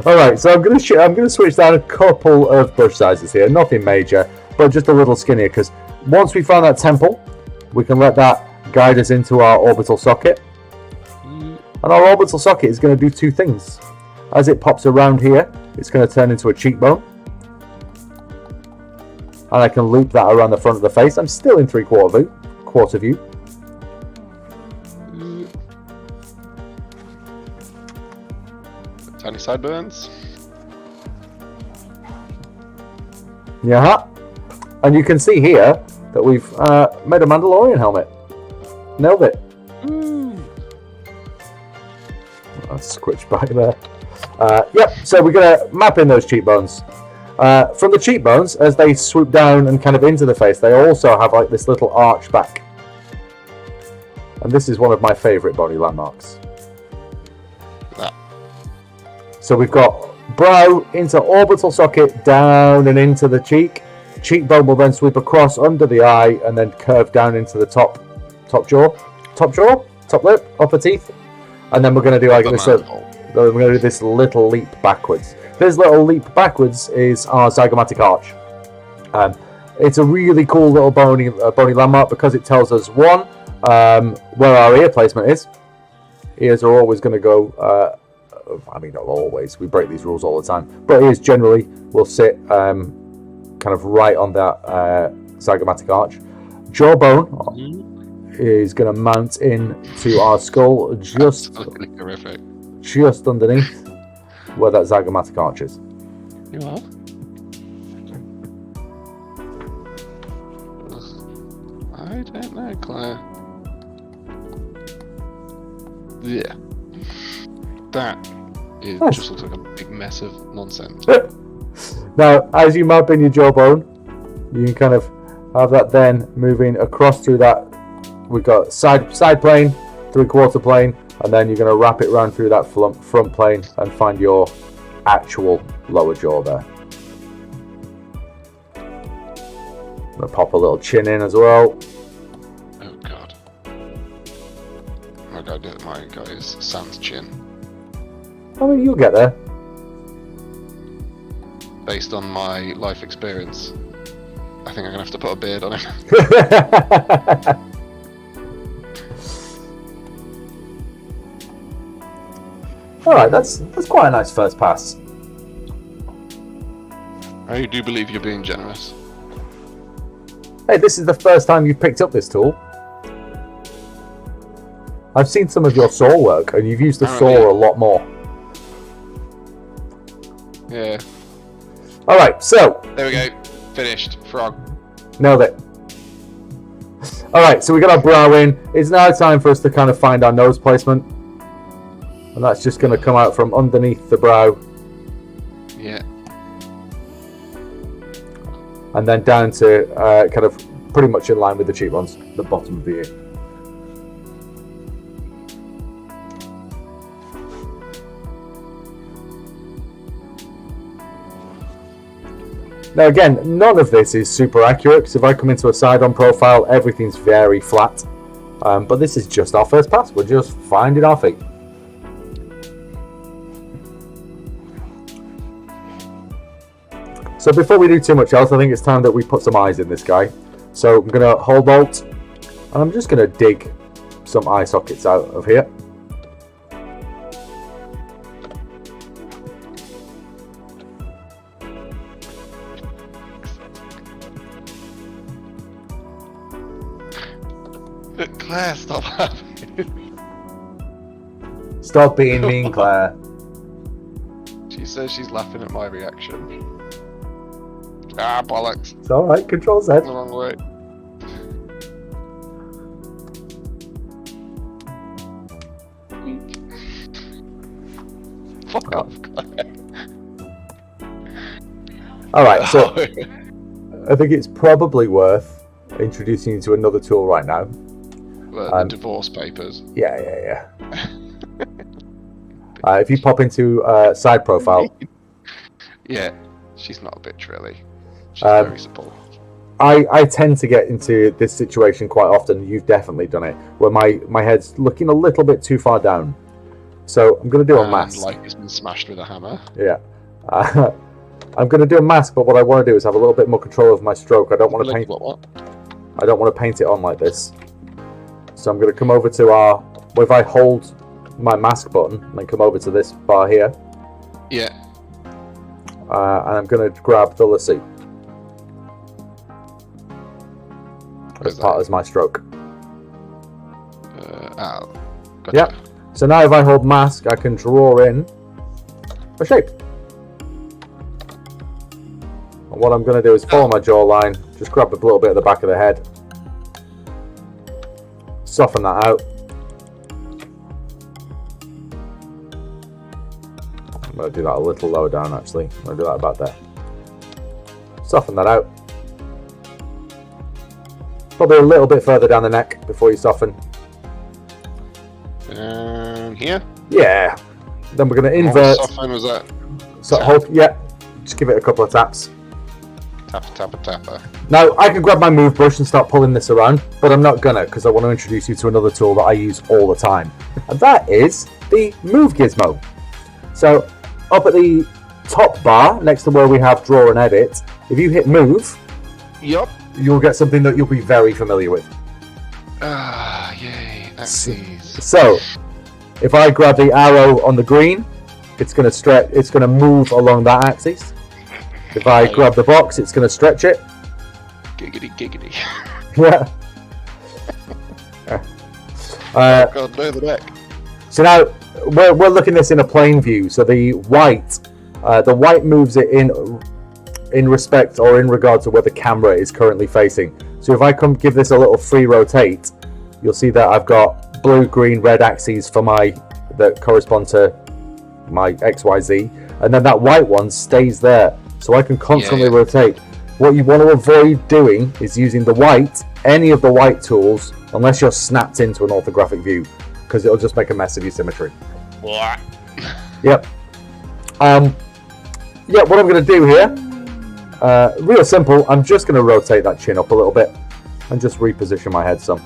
All right, so I'm gonna switch down a couple of brush sizes here. Nothing major, but just a little skinnier. Because once we found that temple, we can let that guide us into our orbital socket. And our orbital socket is going to do two things. As it pops around here, it's going to turn into a cheekbone. And I can loop that around the front of the face. I'm still in quarter view. Tiny sideburns. Yeah. And you can see here that we've made a Mandalorian helmet. Nailed it. That's squished back there. Yep, so we're going to map in those cheekbones. From the cheekbones, as they swoop down and kind of into the face, they also have like this little arch back. And this is one of my favourite body landmarks. So we've got brow into orbital socket, down and into the cheek. Cheekbone will then sweep across under the eye and then curve down into the top jaw, top lip, upper teeth. And then we're going to do like this. We're going to do this little leap backwards. This little leap backwards is our zygomatic arch. It's a really cool little bony landmark because it tells us one, where our ear placement is. Ears are always going to go. I mean, not always. We break these rules all the time, but ears generally will sit kind of right on that zygomatic arch. Jawbone is going to mount into our skull just underneath where that zygomatic arch is. You are? I don't know, Claire. Yeah. That just looks like a big mess of nonsense. Now, as you map in your jawbone, you can kind of have that then moving across through that. We've got side plane, 3/4 plane, and then you're going to wrap it around through that front plane and find your actual lower jaw there. I'm going to pop a little chin in as well. Oh god. My guy is sans chin. I mean, you'll get there. Based on my life experience, I think I'm going to have to put a beard on him. Alright, that's quite a nice first pass. I do believe you're being generous. Hey, this is the first time you've picked up this tool. I've seen some of your saw work, and you've used the saw a lot more. Yeah. Alright, so. There we go. Finished. Frog. Nailed it. Alright, so we got our brow in. It's now time for us to kind of find our nose placement. And that's just going to come out from underneath the brow. Yeah. And then down to kind of pretty much in line with the cheekbones, the bottom of the ear. Now again, none of this is super accurate, because if I come into a side-on profile, everything's very flat. But this is just our first pass. We're just finding our feet. So before we do too much else, I think it's time that we put some eyes in this guy. So I'm going to hold Alt, and I'm just going to dig some eye sockets out of here. Claire, stop laughing. Stop being mean, Claire. She says she's laughing at my reaction. Ah, bollocks. It's alright, Control Z. The wrong way. Fuck off, Claire. Alright, so I think it's probably worth introducing you to another tool right now. The divorce papers. Yeah. If you pop into side profile, Yeah, she's not a bitch really. She's Um, very supportive. I tend to get into this situation quite often. You've definitely done it, where my head's looking a little bit too far down. So I'm going to do a mask. Like it's been smashed with a hammer. Yeah. I'm going to do a mask, but what I want to do is have a little bit more control of my stroke. I don't want to paint. What? I don't want to paint it on like this. So I'm going to come over to our. Well, if I hold my mask button and then come over to this bar here. Yeah. And I'm going to grab the lassie as part of my stroke. Gotcha. Yep. So now if I hold mask, I can draw in a shape. And what I'm going to do is follow my jawline, just grab a little bit of the back of the head, soften that out. I'm going to do that a little lower down actually. I'm going to do that about there. Soften that out. Probably a little bit further down the neck before you soften. Here? Yeah. Then we're going to invert. How soften was that? So hold, yeah. Just give it a couple of taps. Tapper. Now, I can grab my move brush and start pulling this around, but I'm not gonna, because I want to introduce you to another tool that I use all the time. And that is the Move Gizmo. So, up at the top bar, next to where we have Draw and Edit, if you hit Move, Yup. you'll get something that you'll be very familiar with. Ah, yay. Axes. So, if I grab the arrow on the green, it's going to stretch. It's going to move along that axis. If I grab the box, it's going to stretch it. Giggity. Yeah. God, no, the neck. So now we're looking at this in a plane view. So the white moves it in respect or in regard to where the camera is currently facing. So if I come give this a little free rotate, you'll see that I've got blue, green, red axes for that correspond to my XYZ, and then that white one stays there. So I can constantly rotate. What you want to avoid doing is using any of the white tools, unless you're snapped into an orthographic view, because it'll just make a mess of your symmetry. What? Yep. What I'm going to do here, real simple, I'm just going to rotate that chin up a little bit and just reposition my head some.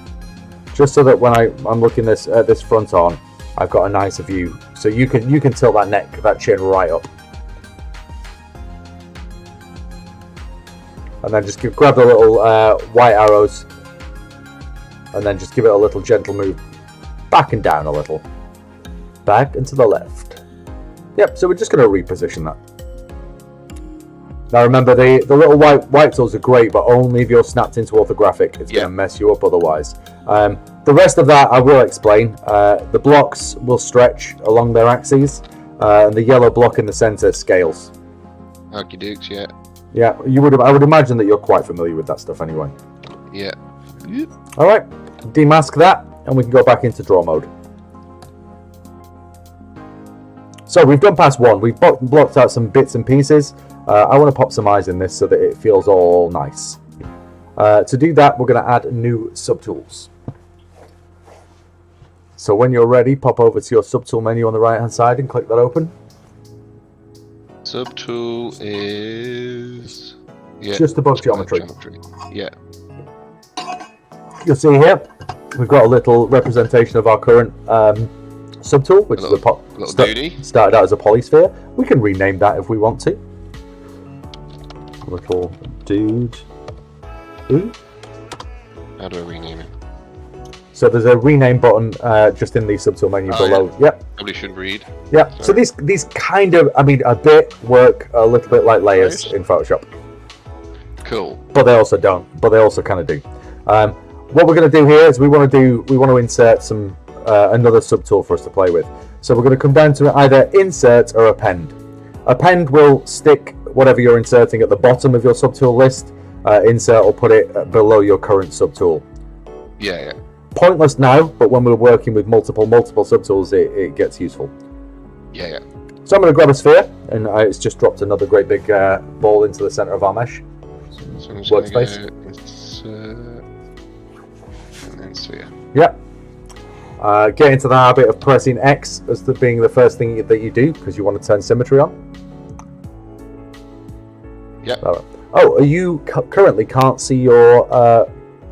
Just so that when I'm looking at this front on, I've got a nicer view. So you can tilt that chin right up. And then just grab the little white arrows and then just give it a little gentle move back and down a little. Back and to the left. Yep, so we're just going to reposition that. Now remember, the little white tools are great, but only if you're snapped into orthographic. It's going to mess you up otherwise. The rest of that I will explain. The blocks will stretch along their axes, and the yellow block in the center scales. Okie dukes, yeah. Yeah, I would imagine that you're quite familiar with that stuff anyway. Yeah. All right, demask that, and we can go back into draw mode. So we've done past one. We've blocked out some bits and pieces. I want to pop some eyes in this so that it feels all nice. To do that, we're going to add new subtools. So when you're ready, pop over to your subtool menu on the right hand side and click that open. Subtool is just above geometry. Yeah. You'll see here we've got a little representation of our current subtool, which is started out as a polysphere. We can rename that if we want to. Little dude. Ooh. How do I rename it? So there's a rename button just in the subtool menu below. Yeah. Yep. Probably should read. Yeah. Sorry. So these kind of, a bit work a little bit like layers in Photoshop. Cool. But they also don't. But they also kind of do. What we're going to do here is we want to insert some another subtool for us to play with. So we're going to come down to either insert or append. Append will stick whatever you're inserting at the bottom of your subtool list. Insert will put it below your current subtool. Yeah. Pointless now, but when we're working with multiple subtools, it gets useful. Yeah. So I'm going to grab a sphere, and it's just dropped another great big ball into the center of our mesh. So Workspace. And then sphere. Yep. Get into the habit of pressing X as being the first thing that you do, because you want to turn symmetry on. Yep. Oh, you currently can't see your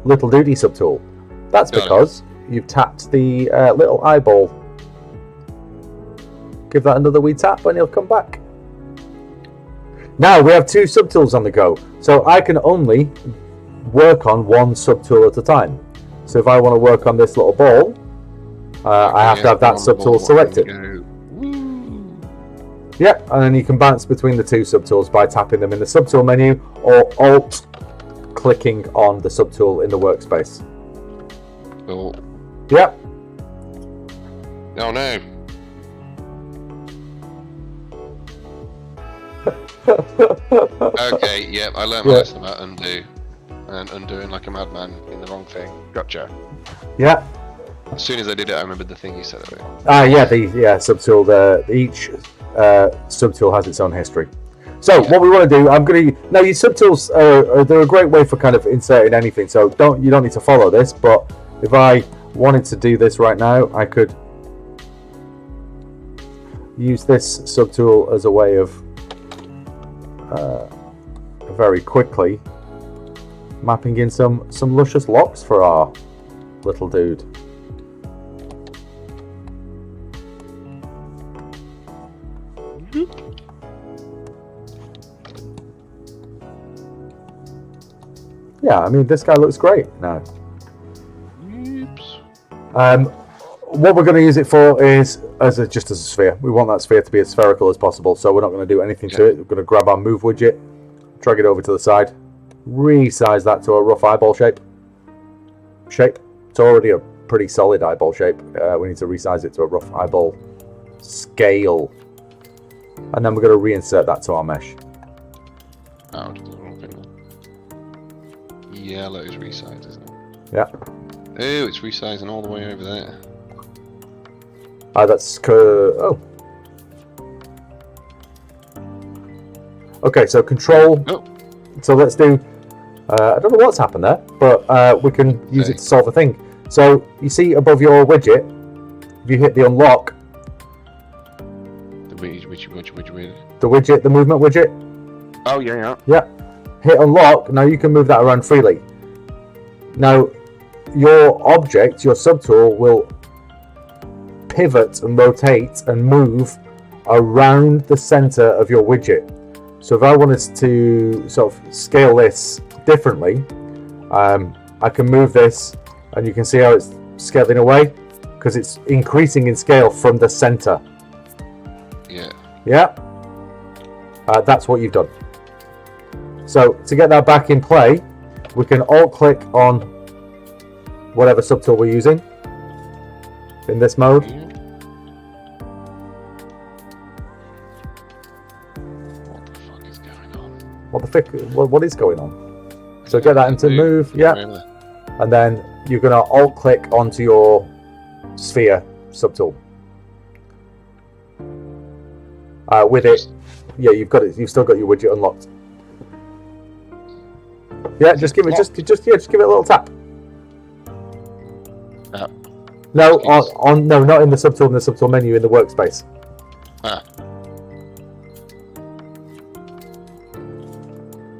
little duty subtool. That's because you've tapped the little eyeball. Give that another wee tap and he'll come back. Now we have 2 subtools on the go, so I can only work on one subtool at a time. So if I want to work on this little ball, I have to have that subtool selected. Yeah, and then you can bounce between the 2 subtools by tapping them in the subtool menu or alt clicking on the subtool in the workspace. Cool. Yeah. Oh no. Okay, yeah, I learned my lesson about undo. And undoing like a madman in the wrong thing. Gotcha. Yeah. As soon as I did it, I remembered the thing you said earlier. Yeah, subtool. Each subtool has its own history. So what we want to do, now your subtools they're a great way for kind of inserting anything. So you don't need to follow this, but if I wanted to do this right now, I could use this subtool as a way of very quickly mapping in some luscious locks for our little dude. Yeah, I mean, this guy looks great now. Oops. What we're going to use it for is just as a sphere. We want that sphere to be as spherical as possible, so we're not going to do anything to it. We're going to grab our move widget, drag it over to the side, resize that to a rough eyeball shape. It's already a pretty solid eyeball shape. We need to resize it to a rough eyeball scale. And then we're going to reinsert that to our mesh. Oh, just the wrong thing. Yellow is resized, isn't it? Yeah. Oh, it's resizing all the way over there. That's oh. Okay, so control. Oh. So let's do. I don't know what's happened there, but we can use it to solve a thing. So you see above your widget, if you hit the unlock. Which widget? The widget, the movement widget. Oh yeah. Yeah. Hit unlock. Now you can move that around freely. Now your object, your subtool, will pivot and rotate and move around the center of your widget. So if I wanted to sort of scale this differently, I can move this and you can see how it's scaling away because it's increasing in scale from the center. Yeah. That's what you've done. So to get that back in play, we can alt click on whatever subtool we're using in this mode. What is going on? So get that into move, yeah. And then you're gonna alt click onto your sphere subtool. With it, yeah, you've got it. You've still got your widget unlocked. Yeah, just give it, just give it a little tap. No, no, not in the subtool. In the subtool menu in the workspace.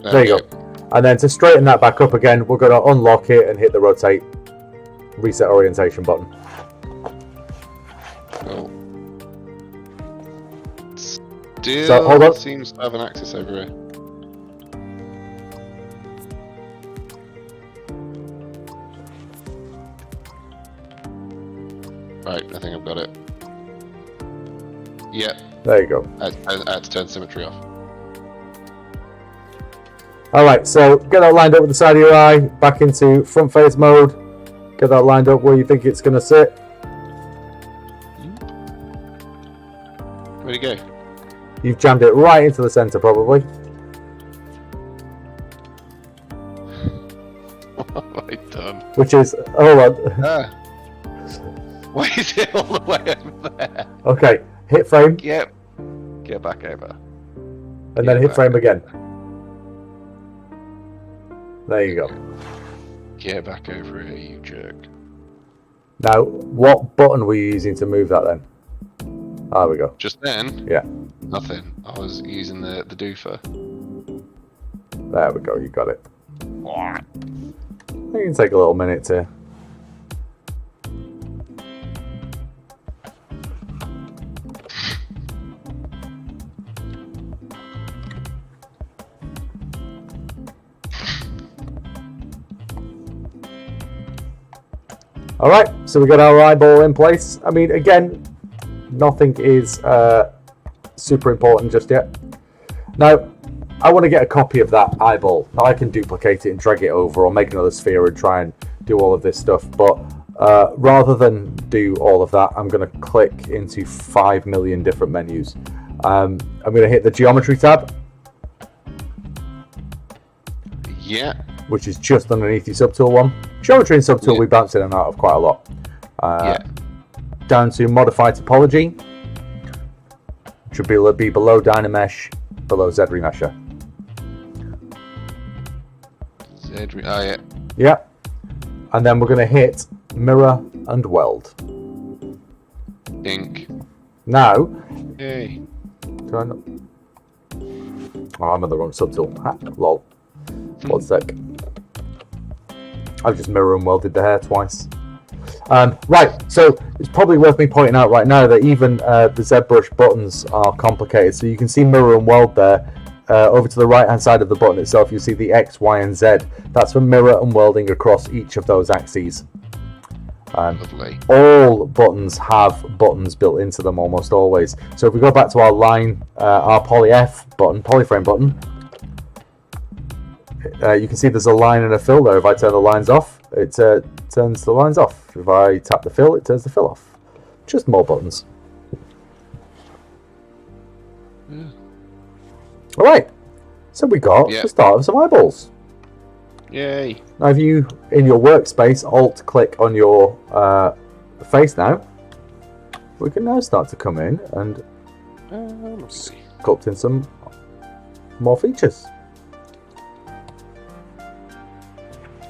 There you go. And then to straighten that back up again, we're going to unlock it and hit the rotate, reset orientation button. Cool. Still so, hold on. Seems to have an axis over here. Right, I think I've got it. Yep. There you go. I had to turn symmetry off. Alright, so get that lined up with the side of your eye, back into front face mode. Get that lined up where you think it's going to sit. Where'd it go? You've jammed it right into the centre, probably. What have I done? Which is, hold on. Why is it all the way over there? Okay, hit frame. Yep. Get back over. And then hit frame again. There you go. Get back over here, you jerk. Now, what button were you using to move that then? There we go. Just then? Yeah. Nothing. I was using the doofer. There we go, you got it. What? It can take a little minute to... Alright, so we got our eyeball in place. I mean, again, nothing is super important just yet. Now, I want to get a copy of that eyeball. Now, I can duplicate it and drag it over or make another sphere and try and do all of this stuff. But rather than do all of that, I'm going to click into 5 million different menus. I'm going to hit the geometry tab. Yeah. Which is just underneath your subtool one. Geometry and subtool we bounce in and out of quite a lot. Down to modify topology. Should be below Dynamesh, below ZRemesher. Oh yeah. Yeah. And then we're going to hit mirror and weld. Ink. Now. Yay. Do I not? Oh, I'm on the wrong subtool. Ha, lol. 1 sec. I've just mirror and welded the hair twice. Right, so it's probably worth me pointing out right now that even the ZBrush buttons are complicated. So you can see mirror and weld there. Over to the right hand side of the button itself, you see the X, Y, and Z. That's for mirror and welding across each of those axes. Lovely. All buttons have buttons built into them almost always. So if we go back to our line, our poly F button, polyframe button, you can see there's a line and a fill there. If I turn the lines off, it turns the lines off. If I tap the fill, it turns the fill off. Just more buttons. Yeah. Alright, so we got the start of some eyeballs. Yay. Now if you, in your workspace, alt-click on your face now, we can now start to come in and sculpt in some more features.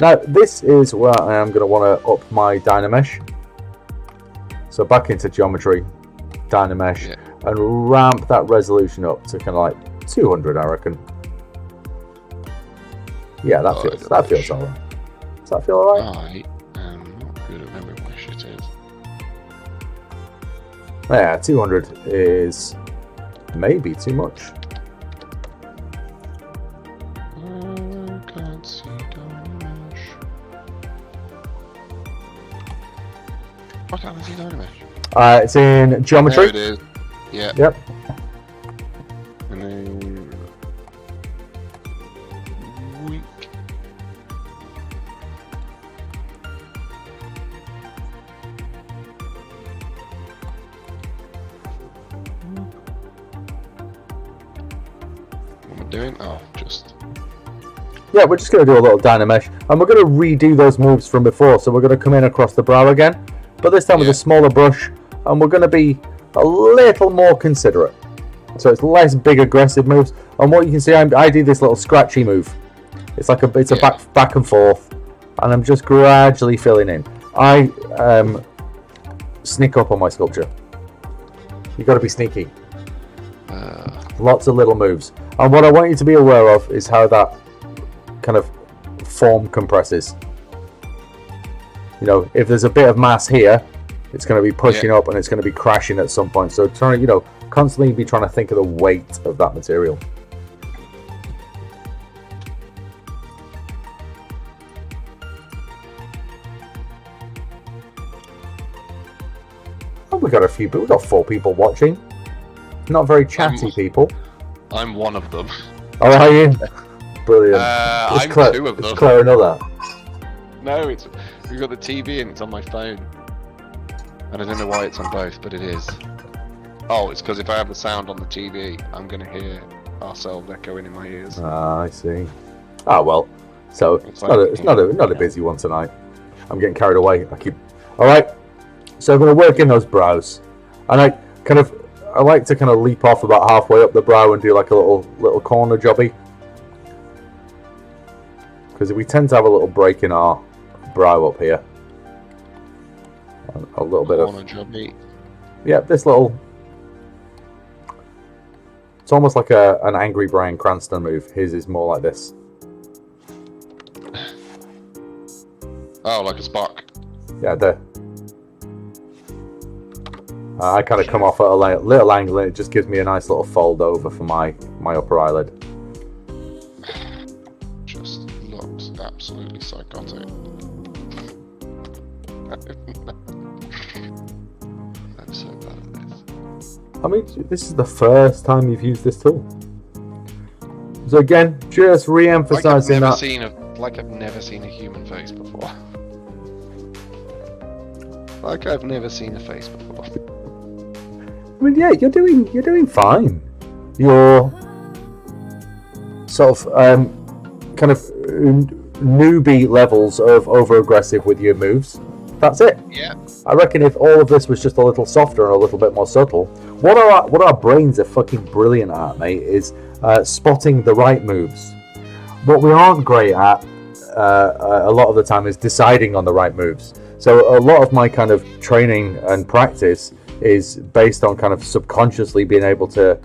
Now, this is where I am going to want to up my Dynamesh. So back into geometry, Dynamesh, and ramp that resolution up to kind of like 200, I reckon. Yeah, that feels alright. Does that feel alright? I am not good at remembering what shit is. Yeah, 200 is maybe too much. I can't see Dynamesh. Why can't I see Dynamesh? It's in geometry. There it is. Yeah. Yep. And then weak. What am I doing? Oh, just. Yeah, we're just going to do a little Dynamesh, and we're going to redo those moves from before. So we're going to come in across the brow again, but this time with a smaller brush, and we're going to be a little more considerate. So it's less big aggressive moves. And what you can see, I do this little scratchy move. It's like it's a back and forth, and I'm just gradually filling in. I sneak up on my sculpture. You've got to be sneaky. Lots of little moves. And what I want you to be aware of is how that kind of form compresses. You know, if there's a bit of mass here, it's going to be pushing up and it's going to be crashing at some point. So trying to, you know, constantly be trying to think of the weight of that material. Oh, we got a few people. We got 4 people watching. Not very chatty people. I'm one of them. Oh, are you? Brilliant. I'm 2 of them. It's Claire another. No, we've got the TV and it's on my phone. And I don't know why it's on both, but it is. Oh, it's because if I have the sound on the TV, I'm going to hear ourselves echoing in my ears. Ah, I see. Ah, well. So it's not a busy one tonight. I'm getting carried away. All right. So I'm going to work in those brows, and I like to kind of leap off about halfway up the brow and do like a little corner jobby, because we tend to have a little break in our brow up here. A little bit of jobby. Yeah, this little. It's almost like an angry Bryan Cranston move. His is more like this. Oh, like a Spock. Yeah, there. I kind of come off at a little angle, and it just gives me a nice little fold over for my upper eyelid. Just looks absolutely psychotic. I'm so bad at this. I mean, this is the first time you've used this tool. So again, just re-emphasizing that. I've never seen a human face before. Like I've never seen a face before. I mean, yeah, you're doing fine. You're sort of kind of newbie levels of over-aggressive with your moves. That's it. Yeah. I reckon if all of this was just a little softer and a little bit more subtle, what our brains are fucking brilliant at, mate, is spotting the right moves. What we aren't great at a lot of the time is deciding on the right moves. So a lot of my kind of training and practice is based on kind of subconsciously being able to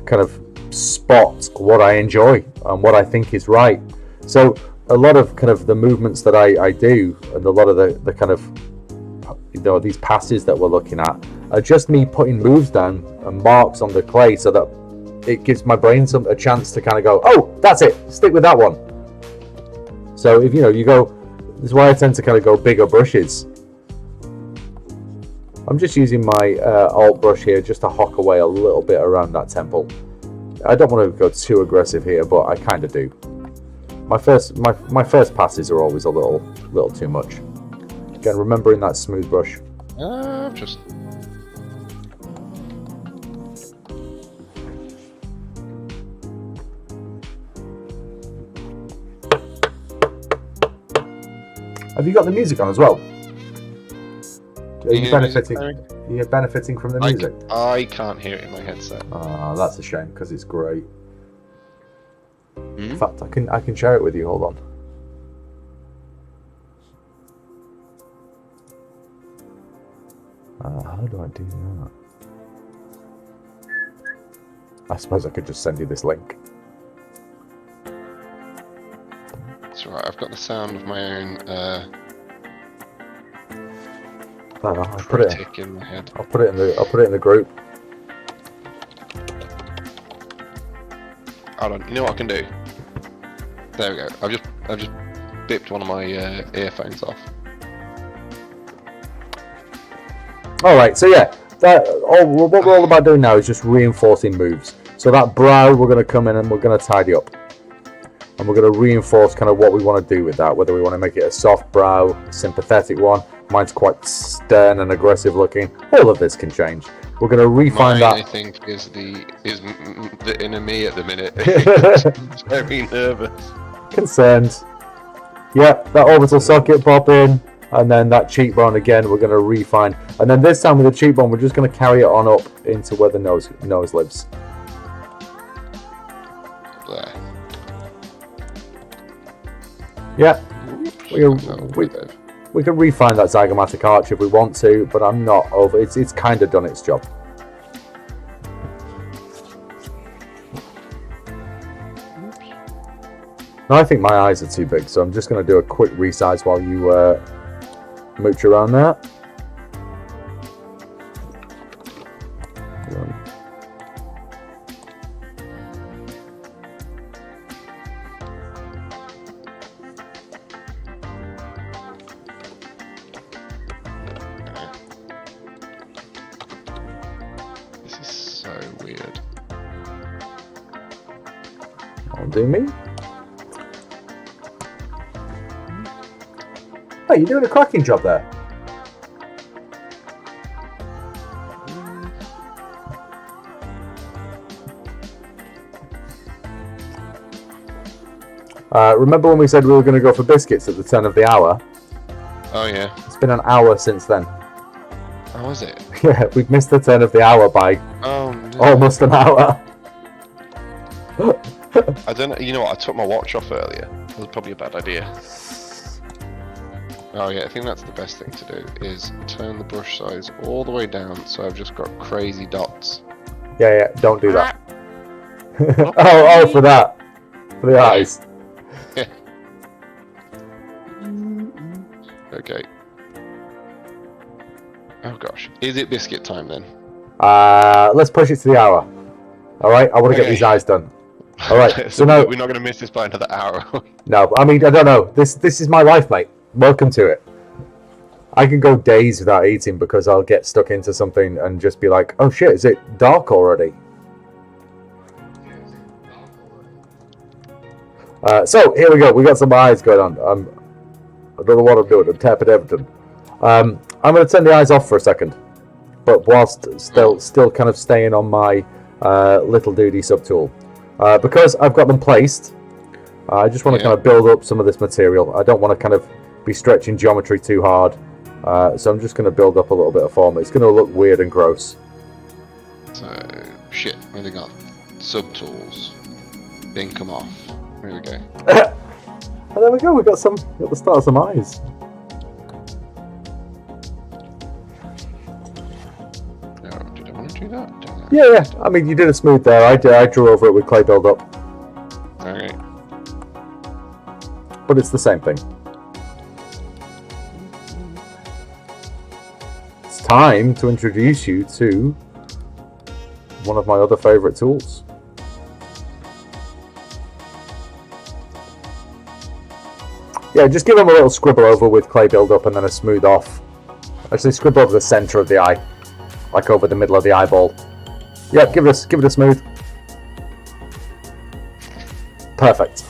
kind of spot what I enjoy and what I think is right. So a lot of kind of the movements that I do and a lot of the kind of, you know, these passes that we're looking at are just me putting moves down and marks on the clay so that it gives my brain a chance to kind of go, oh, that's it, stick with that one. So if you go, this is why I tend to kind of go bigger brushes. I'm just using my alt brush here just to hock away a little bit around that temple. I don't want to go too aggressive here, but I kind of do. My first passes are always a little too much. Again, remembering that smooth brush. Just. Have you got the music on as well? Are you benefiting? Music, you're benefiting from the music. I can't hear it in my headset. Ah, that's a shame because it's great. Hmm? In fact, I can share it with you. Hold on. How do I do that? I suppose I could just send you this link. That's right. I've got the sound of my own I'll put it in my head. I'll put it in the group. Hold on. You know what I can do? There we go. I've just bipped one of my earphones off. All right. So yeah, what we're all about doing now is just reinforcing moves. So that brow, we're going to come in and we're going to tidy up. And we're going to reinforce kind of what we want to do with that, whether we want to make it a soft brow, sympathetic one. Mine's quite stern and aggressive looking. All of this can change. We're going to refine that. I think is the inner me at the minute. It's very nervous. Concerned. Yep, that orbital socket pop in, and then that cheekbone again. We're going to refine, and then this time with the cheekbone, we're just going to carry it on up into where the nose lives. There. Yeah, we can refine that zygomatic arch if we want to, but I'm not over. It's kind of done its job. Now I think my eyes are too big, so I'm just going to do a quick resize while you mooch around there. This is so weird. That'll do me. Hey, you're doing a cracking job there. Remember when we said we were going to go for biscuits at the turn of the hour? Oh yeah. It's been an hour since then. How was it? Yeah, we've missed the turn of the hour by almost an hour. I don't know. You know what? I took my watch off earlier. That was probably a bad idea. Oh yeah, I think that's the best thing to do is turn the brush size all the way down so I've just got crazy dots. Yeah, don't do that. oh, for that. For the eyes. Yeah. Okay. Oh gosh. Is it biscuit time then? Let's push it to the hour. All right, I want to get these eyes done. All right, so now we're not going to miss this by another hour. No, I mean I don't know. This is my life, mate. Welcome to it. I can go days without eating because I'll get stuck into something and just be like, "Oh shit, is it dark already?" So here we go. We got some eyes going on. I don't know what I'm doing. I'm tapping everything. I'm going to turn the eyes off for a second, but whilst still kind of staying on my little duty subtool. Because I've got them placed, I just want to kind of build up some of this material. I don't want to kind of be stretching geometry too hard. So I'm just going to build up a little bit of form. It's going to look weird and gross. So, shit, where they got? Subtools. Then come off. Here we go. And there we go, we got the start of some eyes. Oh, did I want to do that? Yeah. I mean, you did a smooth there. I drew over it with clay build-up. Alright. But it's the same thing. It's time to introduce you to one of my other favourite tools. Yeah, just give them a little scribble over with clay build-up and then a smooth off. Actually, scribble over the centre of the eye, like over the middle of the eyeball. Yeah, give it a smooth. Perfect.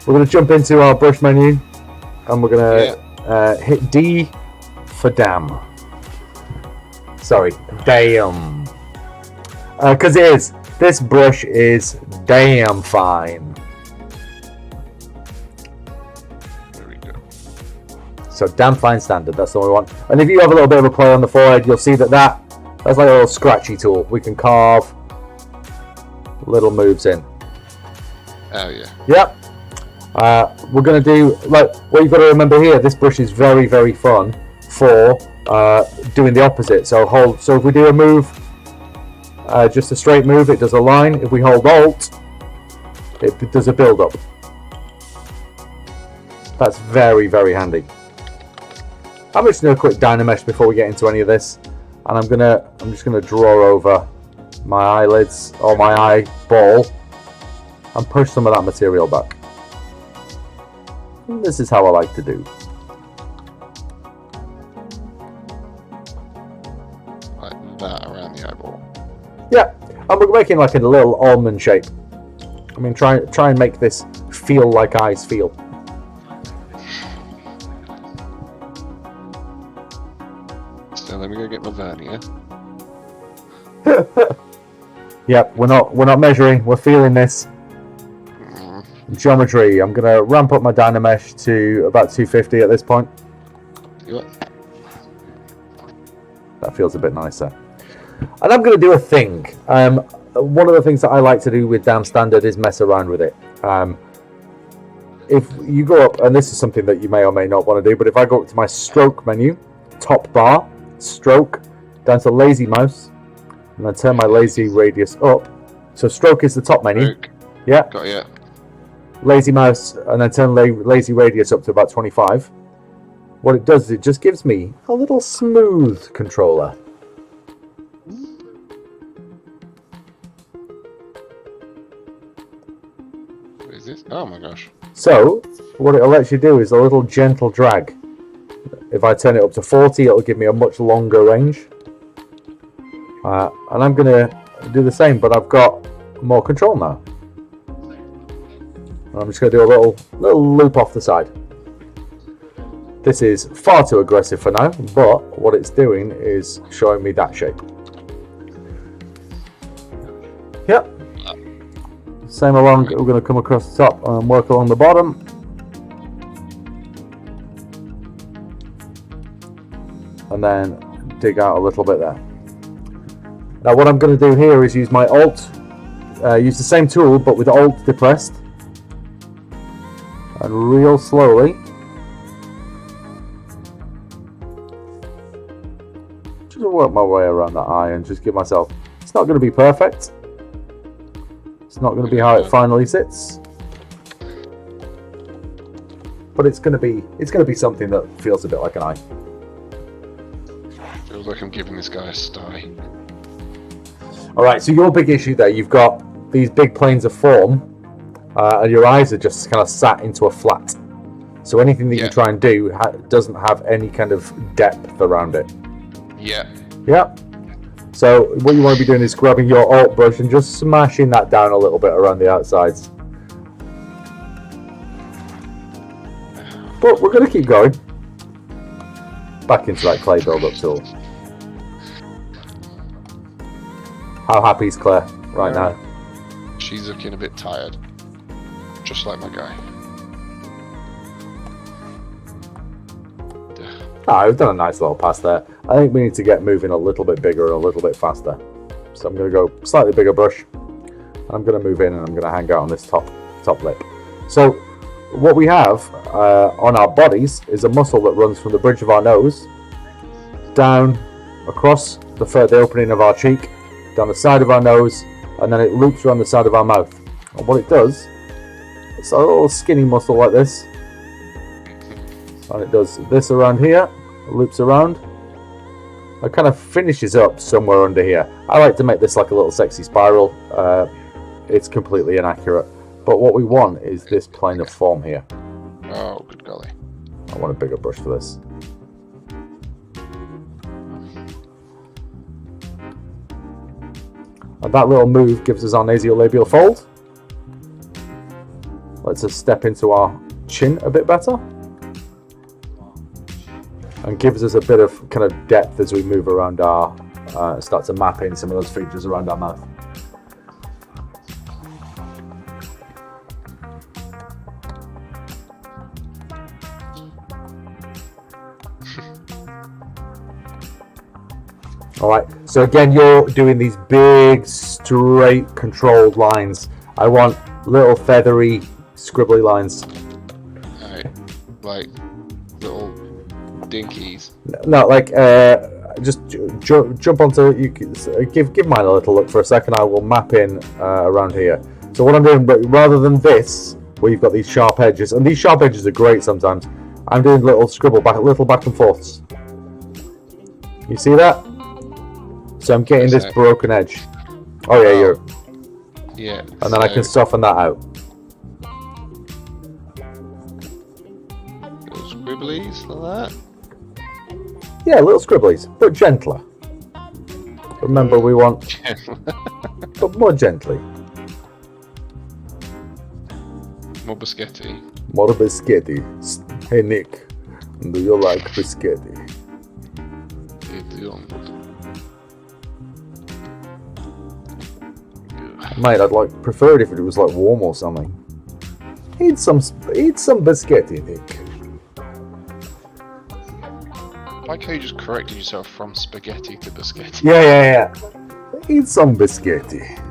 We're going to jump into our brush menu, and we're going to hit D for damn. Sorry, damn. Because it is. This brush is damn fine. So damn fine standard, that's the one we want. And if you have a little bit of a play on the forehead, you'll see that's like a little scratchy tool. We can carve little moves in. Oh yeah. Yep. We're going to do, like, what you've got to remember here, this brush is very, very fun for doing the opposite. So if we do a move, just a straight move, it does a line. If we hold Alt, it does a build up. That's very, very handy. I'm just going to quick Dynamesh before we get into any of this, and I'm just gonna draw over my eyelids or my eyeball and push some of that material back. And this is how I like to do. Like that around the eyeball. Yeah, and we're making like a little almond shape. I mean, try and make this feel like eyes feel. So let me go get my vernier. Yep, we're not measuring, we're feeling this. Geometry, I'm going to ramp up my Dynamesh to about 250 at this point. That feels a bit nicer. And I'm going to do a thing. One of the things that I like to do with Damn Standard is mess around with it. If you go up, and this is something that you may or may not want to do, but if I go up to my stroke menu, top bar, stroke, down to lazy mouse, and I turn my lazy radius up. So stroke is the top menu. Stroke. Yeah. Got it. Lazy mouse, and then turn lazy radius up to about 25. What it does is it just gives me a little smooth controller. What is this? Oh my gosh. So what it'll let you do is a little gentle drag. If I turn it up to 40, it'll give me a much longer range. And I'm going to do the same, but I've got more control now. I'm just going to do a little loop off the side. This is far too aggressive for now, but what it's doing is showing me that shape. Yep. Same along, we're going to come across the top and work along the bottom. And then dig out a little bit there. Now what I'm going to do here is use my Alt, use the same tool but with Alt depressed. And real slowly just work my way around that eye and just give myself, it's not going to be perfect, it's not going to be how it finally sits, but it's gonna be something that feels a bit like an eye. Feels like I'm giving this guy a sty. All right, so your big issue there, you've got these big planes of form, and your eyes are just kind of sat into a flat. So anything that you try and do doesn't have any kind of depth around it. Yeah. Yeah. So what you want to be doing is grabbing your alt brush and just smashing that down a little bit around the outsides. But we're going to keep going. Back into that clay build-up tool. How happy is Claire right now? She's looking a bit tired. Just like my guy. Ah, we've done a nice little pass there. I think we need to get moving a little bit bigger and a little bit faster. So I'm going to go slightly bigger brush. I'm going to move in and I'm going to hang out on this top lip. So what we have on our bodies is a muscle that runs from the bridge of our nose down across the opening of our cheek, down the side of our nose, and then it loops around the side of our mouth. And what it does, it's a little skinny muscle like this. And it does this around here, it loops around, it kind of finishes up somewhere under here. I like to make this like a little sexy spiral. It's completely inaccurate, but what we want is this plane of form here. Oh, good golly. I want a bigger brush for this. And that little move gives us our nasolabial fold. Lets us step into our chin a bit better. And gives us a bit of kind of depth as we move around our, start to map in some of those features around our mouth. Alright, so again you're doing these big, straight, controlled lines. I want little feathery, scribbly lines. Alright, like little dinkies. No, like just jump onto. You give mine a little look for a second. I will map in around here. So what I'm doing, rather than this, where you've got these sharp edges, and these sharp edges are great sometimes, I'm doing little scribble little back and forths. You see that? So I'm getting this broken edge. Oh yeah, you're. Yeah. And then I can soften that out. Little scribblies like that. Yeah, little scribblies, but gentler. Remember, we want, but more gently. More biscotti. More biscotti. Hey Nick, do you like biscotti? Mate, I'd prefer it if it was like warm or something. Eat some biscotti, Nick. I like how you just corrected yourself from spaghetti to biscotti. Yeah. Eat some biscotti.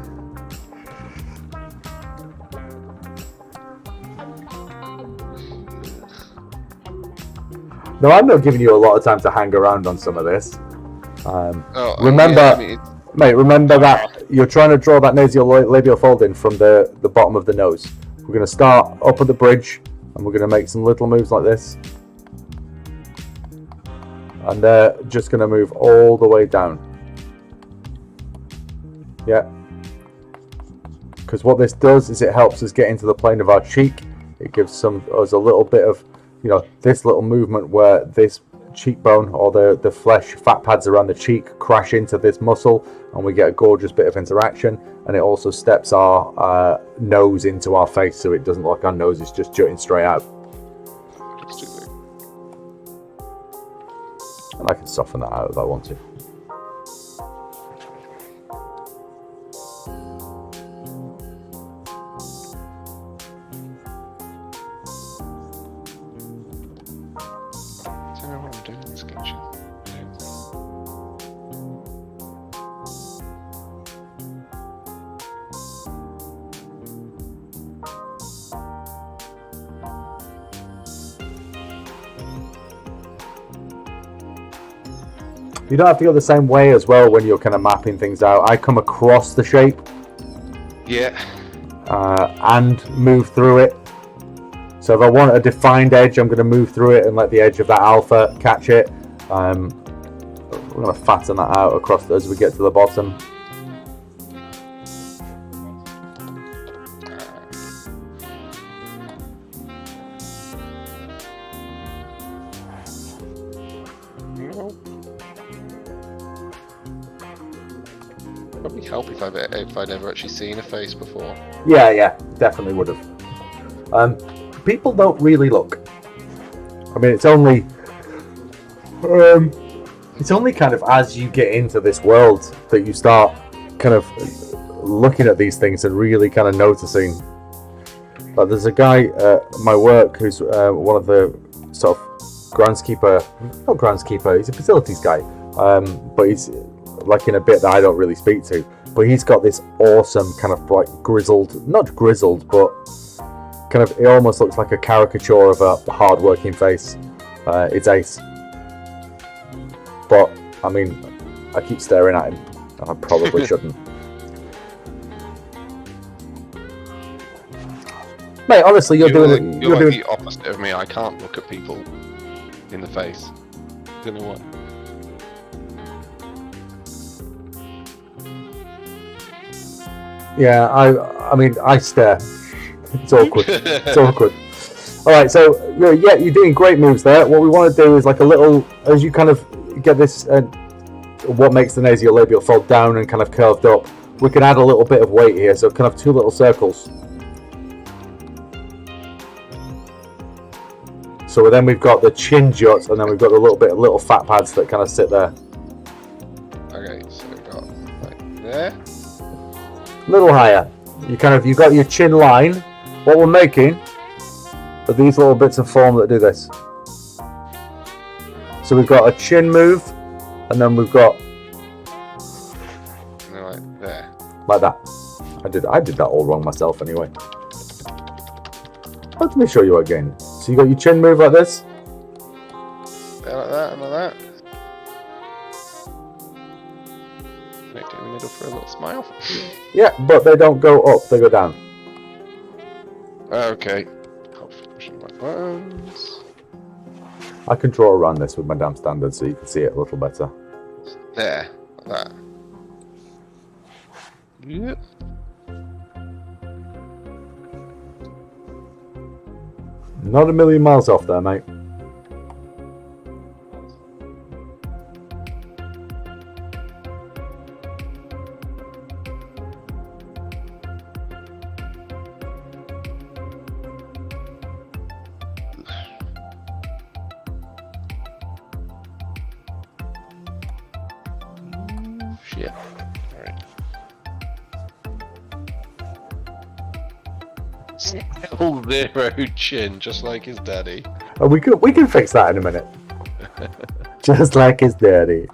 No, I'm not giving you a lot of time to hang around on some of this. Remember, yeah, I mean, mate, remember that you're trying to draw that nasolabial fold in from the bottom of the nose. We're going to start up at the bridge, and we're going to make some little moves like this. And they're just going to move all the way down. Yeah. Because what this does is it helps us get into the plane of our cheek. It gives us a little bit of, this little movement where this cheekbone or the fat pads around the cheek crash into this muscle, and we get a gorgeous bit of interaction. And it also steps our nose into our face, so it doesn't look like our nose is just jutting straight out. And I can soften that out if I want to. I don't know what I'm doing in this sketching. You don't have to go the same way as well when you're kind of mapping things out. I come across the shape. Yeah. And move through it. So if I want a defined edge, I'm going to move through it and let the edge of that alpha catch it. We're going to fatten that out across as we get to the bottom. Probably help if I'd ever actually seen a face before. Yeah, definitely would have. People don't really look. I mean, it's only kind of as you get into this world that you start kind of looking at these things and really kind of noticing. Like, there's a guy at my work who's one of the sort of not groundskeeper, he's a facilities guy, but he's like in a bit that I don't really speak to, but he's got this awesome kind of like not grizzled, but kind of, it almost looks like a caricature of a hard-working face. It's ace. But, I mean, I keep staring at him, and I probably shouldn't. Mate, honestly, you're doing the opposite of me. I can't look at people in the face. You know what? Yeah, I mean, I stare. It's awkward. It's awkward. All right, so yeah, you're doing great moves there. What we want to do is like a little, as you kind of get this, what makes the nasolabial fold down and kind of curved up, we can add a little bit of weight here. So kind of 2 little circles. So then we've got the chin jut, and then we've got a little fat pads that kind of sit there. Okay, so we've got like there. A little higher. You got your chin line. What we're making are these little bits of form that do this. So we've got a chin move, and then we've got like there. Like that. I did that all wrong myself anyway. Let me show you again. So you got your chin move like this. Yeah, like that and like that. Connect it in the middle for a little smile. Yeah, but they don't go up, they go down. Okay. Pushing my buttons. I can draw around this with my damn standard so you can see it a little better. There. Like that. Yep. Not a million miles off there, mate. Shit. Alright. Still 0 chin, just like his daddy. Oh, we can fix that in a minute. Just like his daddy.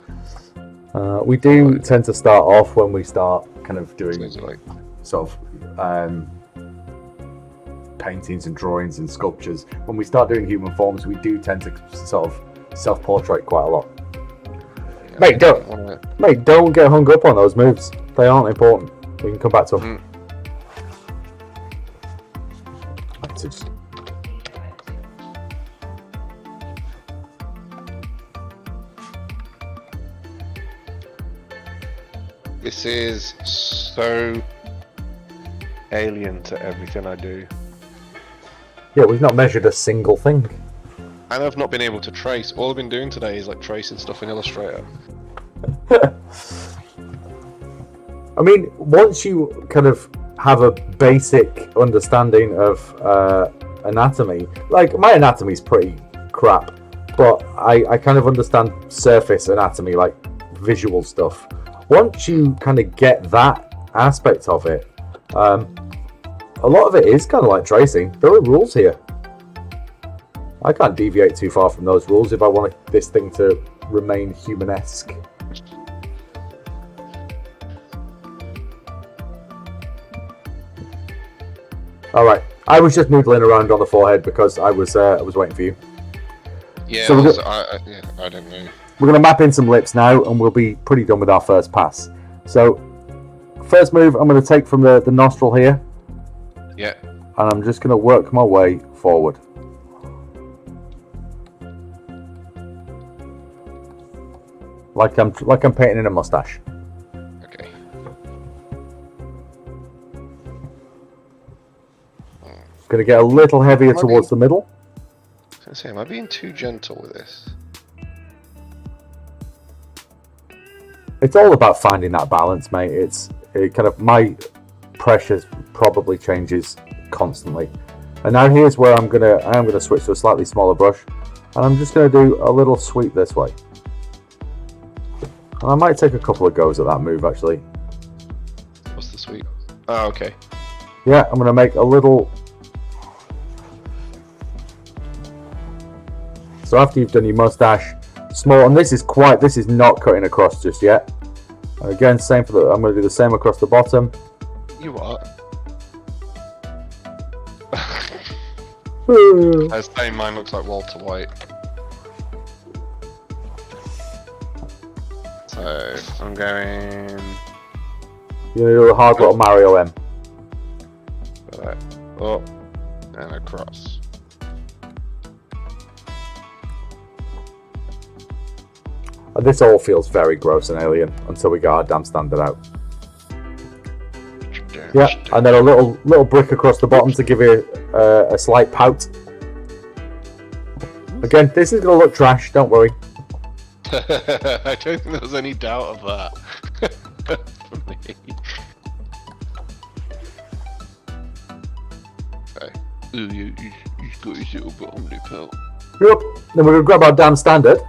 We do tend to start off when we start kind of doing sort of paintings and drawings and sculptures. When we start doing human forms, we do tend to sort of self-portrait quite a lot. Mate, don't get hung up on those moves. They aren't important. We can come back to them. This is so alien to everything I do. Yeah, we've not measured a single thing. And I've not been able to trace. All I've been doing today is like tracing stuff in Illustrator. I mean, once you kind of have a basic understanding of anatomy, like my anatomy's pretty crap, but I kind of understand surface anatomy, like visual stuff. Once you kind of get that aspect of it, a lot of it is kind of like tracing. There are rules here. I can't deviate too far from those rules if I want this thing to remain humanesque. All right, I was just noodling around on the forehead because I was waiting for you. Yeah, so I don't know. We're going to map in some lips now, and we'll be pretty done with our first pass. So, first move, I'm going to take from the nostril here. Yeah. And I'm just going to work my way forward. Like I'm painting in a mustache. Okay. Gonna get a little heavier towards the middle. I was gonna say, am I being too gentle with this? It's all about finding that balance, mate. It kind of, my pressure probably changes constantly. And now here's where I'm gonna switch to a slightly smaller brush, and I'm just gonna do a little sweep this way. And I might take a couple of goes at that move actually. What's the sweep? Oh, okay. Yeah, I'm gonna make a little. So after you've done your mustache, small, and this is not cutting across just yet. And again, same for the. I'm gonna do the same across the bottom. You what? I was saying mine looks like Walter White. So I'm going You're gonna do a hard little Mario M. up and across. And this all feels very gross and alien until we get our damn standard out. Yeah, and then a little brick across the bottom to give you a slight pout. Again, this is gonna look trash. Don't worry. I don't think there was any doubt of that for me. Okay. Ooh, you got your little bottom lip out. Yep. Then we're gonna grab our damn standard.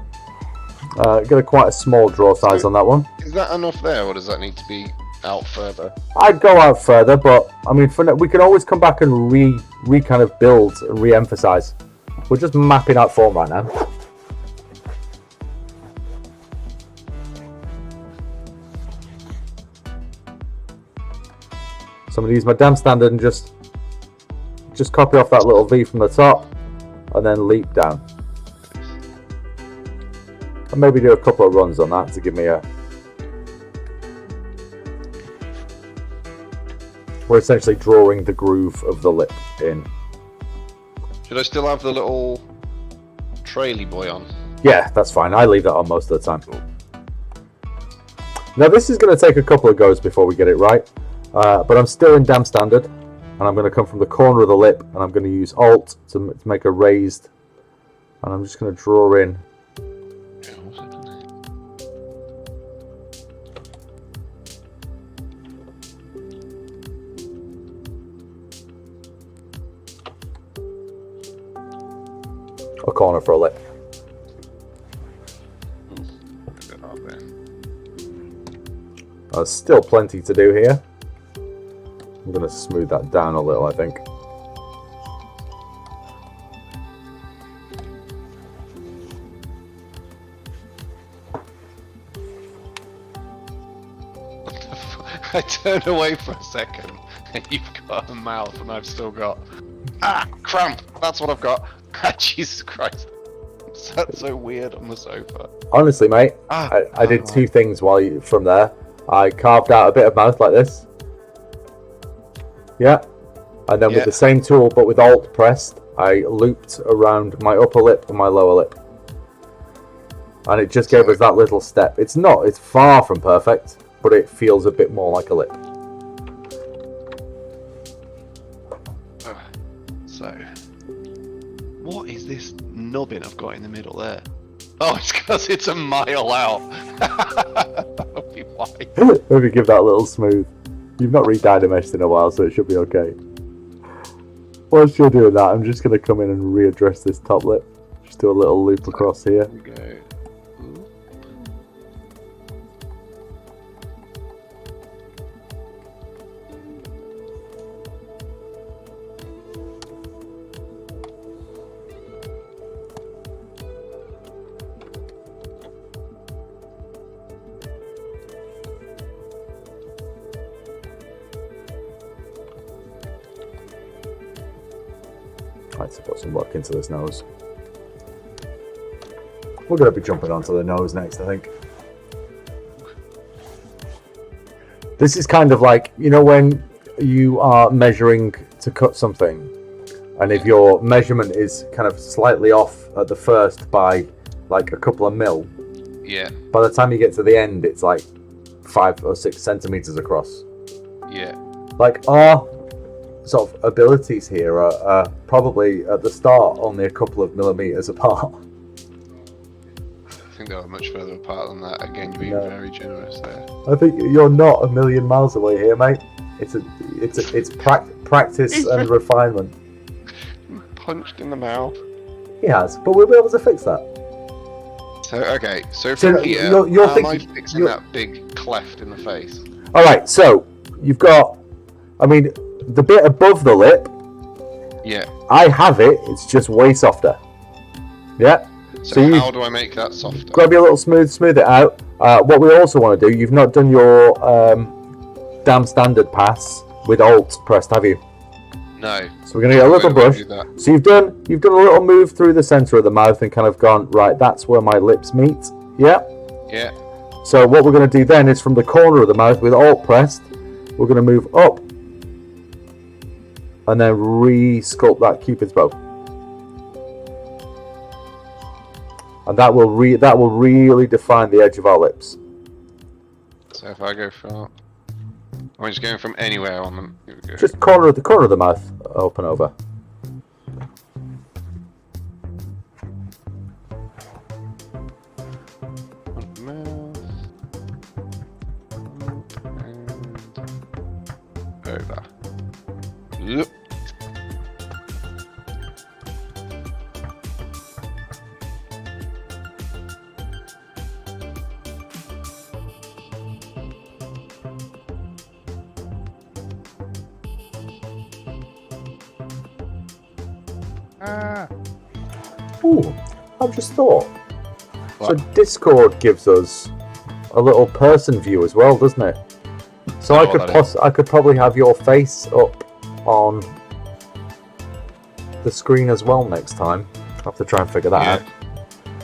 Get quite a small draw size on that one. Is that enough there, or does that need to be out further? I'd go out further, but I mean, we can always come back and re kind of build and re-emphasize. We're just mapping out form right now. So I'm gonna use my damn standard and just copy off that little V from the top, and then leap down. And maybe do a couple of runs on that to give me a. We're essentially drawing the groove of the lip in. Should I still have the little traily boy on? Yeah, that's fine. I leave that on most of the time. Cool. Now this is going to take a couple of goes before we get it right, but I'm still in damn standard, and I'm going to come from the corner of the lip, and I'm going to use Alt to make a raised, and I'm just going to draw in. A corner for a lip. There's still plenty to do here. I'm going to smooth that down a little, I think. I turn away for a second, and you've got a mouth, and I've still got cramp. That's what I've got. Jesus Christ, that's so weird on the sofa. Honestly, mate, I did two things from there. I carved out a bit of mouth like this. Yeah, and then with the same tool, but with Alt pressed, I looped around my upper lip and my lower lip, and it just gave us that little step. It's far from perfect, but it feels a bit more like a lip. So, what is this nubbin I've got in the middle there? Oh, it's because it's a mile out. That'll be why. Maybe give that a little smooth. You've not re-dynameshed in a while, so it should be okay. Whilst you're doing that, I'm just going to come in and readdress this top lip. Just do a little loop across here. Go. Right, so put some work into this nose. We're going to be jumping onto the nose next, I think. This is kind of like, you know, when you are measuring to cut something And if your measurement is kind of slightly off at the first by like a couple of mil, yeah, by the time you get to the end, it's like 5 or 6 centimeters across. yeah. Like our sort of abilities here are probably at the start only a couple of millimeters apart. I think they were much further apart than that. Again, you're being very generous there. I think you're not a million miles away here, mate. It's practice and refinement. Punched in the mouth. He has, but we'll be able to fix that. So okay, so from here, you're how am I fixing that big cleft in the face? All right, so you've got, I mean, the bit above the lip. Yeah. I have it. It's just way softer. Yeah. So how do I make that softer? Grab your little smooth it out. What we also want to do, you've not done your damn standard pass with Alt pressed, have you? No. So we're going to get a little brush. So you've done a little move through the center of the mouth and kind of gone, right, that's where my lips meet. Yeah. Yeah. So what we're going to do then is from the corner of the mouth with Alt pressed, we're going to move up and then re-sculpt that Cupid's bow. And that will really define the edge of our lips. So if I go from, I'm just going from anywhere on them. Here we go. Just corner of the mouth, up and over. On the mouth. And over. Yep. Ooh, I've just thought. What? So Discord gives us a little person view as well, doesn't it? So I could probably have your face up on the screen as well next time. I'll have to try and figure that out.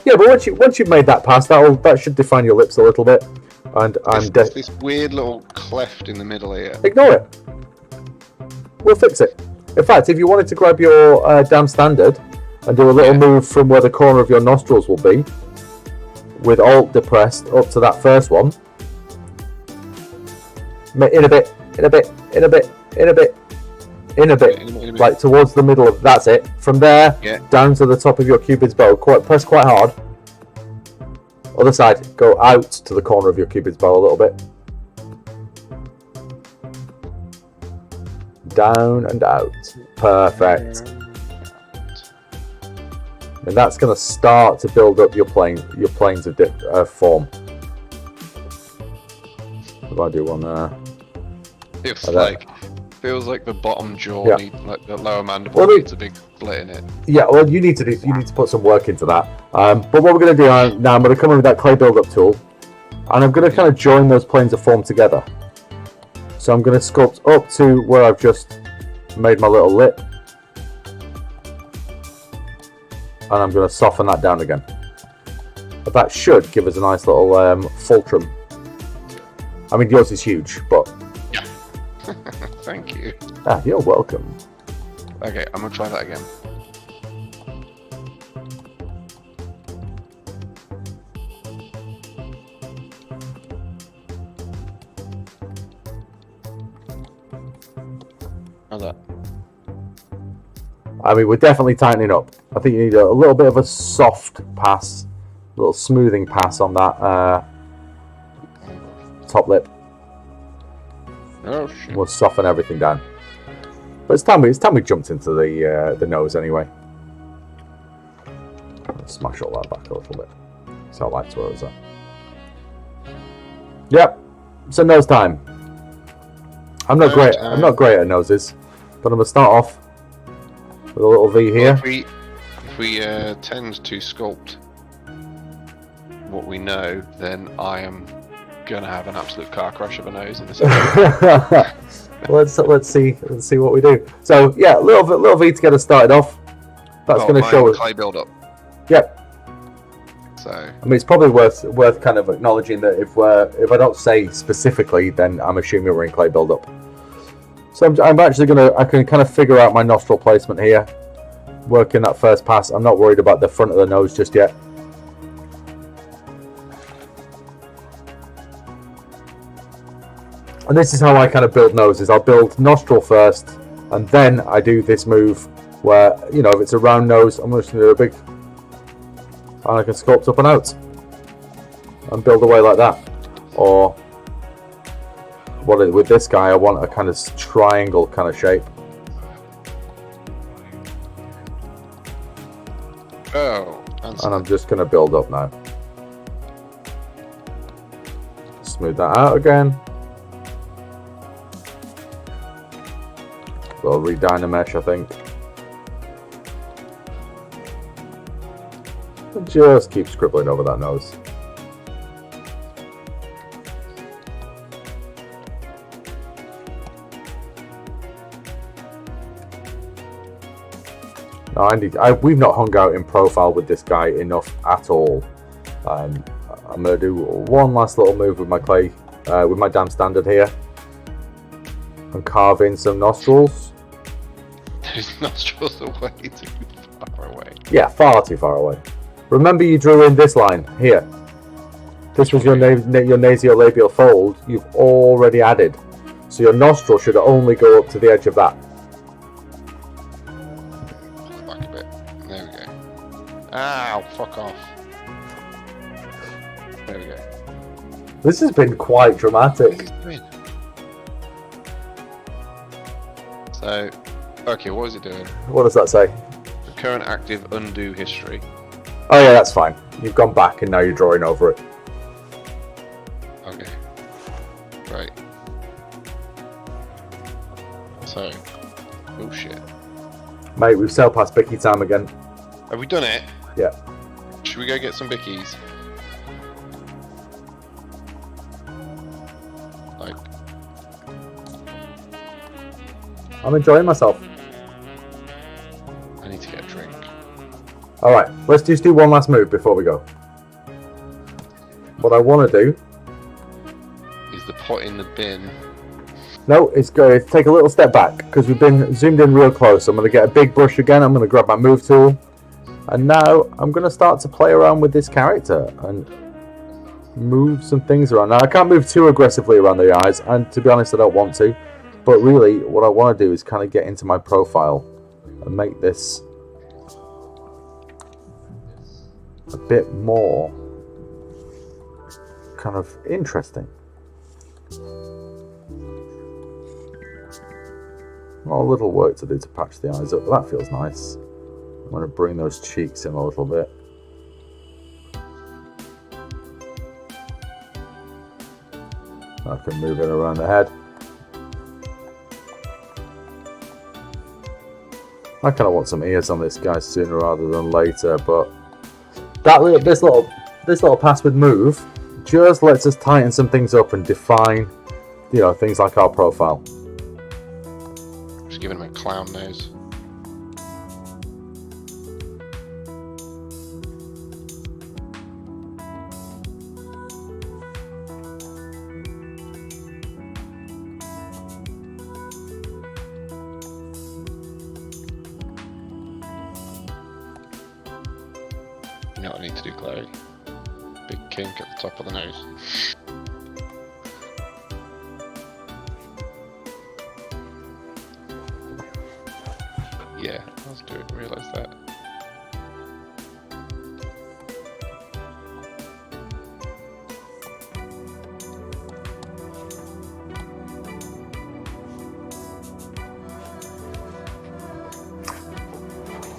Yeah, but once you've made that pass, that should define your lips a little bit. And There's this weird little cleft in the middle here. Ignore it. We'll fix it. In fact, if you wanted to grab your damn standard and do a little move from where the corner of your nostrils will be, with Alt depressed up to that first one, in a bit, like towards the middle of, that's it. From there, down to the top of your Cupid's bow, press quite hard. Other side, go out to the corner of your Cupid's bow a little bit. Down and out. Perfect. And that's going to start to build up your planes of form. If I do one there. Feels like the bottom jaw, like the lower mandible needs a big split in it. Yeah, well, you need to put some work into that. But what we're going to do now, I'm going to come in with that clay build-up tool, and I'm going to kind of join those planes of form together. So I'm going to sculpt up to where I've just made my little lip, and I'm going to soften that down again. But that should give us a nice little fulcrum. I mean, yours is huge, but... Thank you. Ah, you're welcome. Okay, I'm going to try that again. How's that? I mean, we're definitely tightening up. I think you need a little bit of a soft pass, a little smoothing pass on that top lip. Oh shit! We'll soften everything down. But it's time we jumped into the nose anyway. Let's smash all that back a little bit. So I like to where it's at. Yep. So nose time. I'm not great at noses, but I'm gonna start off with a little V here. Well, if we tend to sculpt what we know, then I am gonna have an absolute car crash of a nose in this area. let's see what we do. So yeah, little V to get us started off. That's going to show us clay build up. Yep. So I mean, it's probably worth kind of acknowledging that if I don't say specifically, then I'm assuming we're in clay build up. So I'm actually I can kind of figure out my nostril placement here. working that first pass. I'm not worried about the front of the nose just yet. And this is how I kind of build noses. I'll build nostril first, and then I do this move where, you know, if it's a round nose, I'm just going to do a big, and I can sculpt up and out and build away like that. Or with this guy, I want a kind of triangle kind of shape. Oh, and I'm just going to build up now. Smooth that out again. We'll re-dynamesh, I think. And just keep scribbling over that nose. No, we've not hung out in profile with this guy enough at all. I'm going to do one last little move with my clay, with my damn standard here. And carve in some nostrils. Those nostrils are way too far away. Yeah, far too far away. Remember, you drew in this line here. This was your nasolabial fold. You've already added, so your nostril should only go up to the edge of that. Back a bit. There we go. Ow! Fuck off. There we go. This has been quite dramatic. So, okay, what is it doing? What does that say? The current active undo history. Oh yeah, that's fine. You've gone back and now you're drawing over it. Okay. Right. So, oh shit. Mate, we've sailed past Bicky time again. Have we done it? Yeah. Should we go get some bickies? Like, I'm enjoying myself. I need to get a drink. Alright, let's just do one last move before we go. What I want to do... Is the pot in the bin? No, it's good. Take a little step back, because we've been zoomed in real close. I'm going to get a big brush again. I'm going to grab my move tool. And now I'm going to start to play around with this character and move some things around. Now, I can't move too aggressively around the eyes, and to be honest, I don't want to. But really, what I want to do is kind of get into my profile and make this a bit more kind of interesting. Well, a little work to do to patch the eyes up, but that feels nice. I'm going to bring those cheeks in a little bit. I can move it around the head. I kind of want some ears on this guy sooner rather than later, but this little pass with move just lets us tighten some things up and define, you know, things like our profile. Just giving him a clown nose. You know what I need to do, Chloe? Big kink at the top of the nose. Yeah, I was doing, realise that.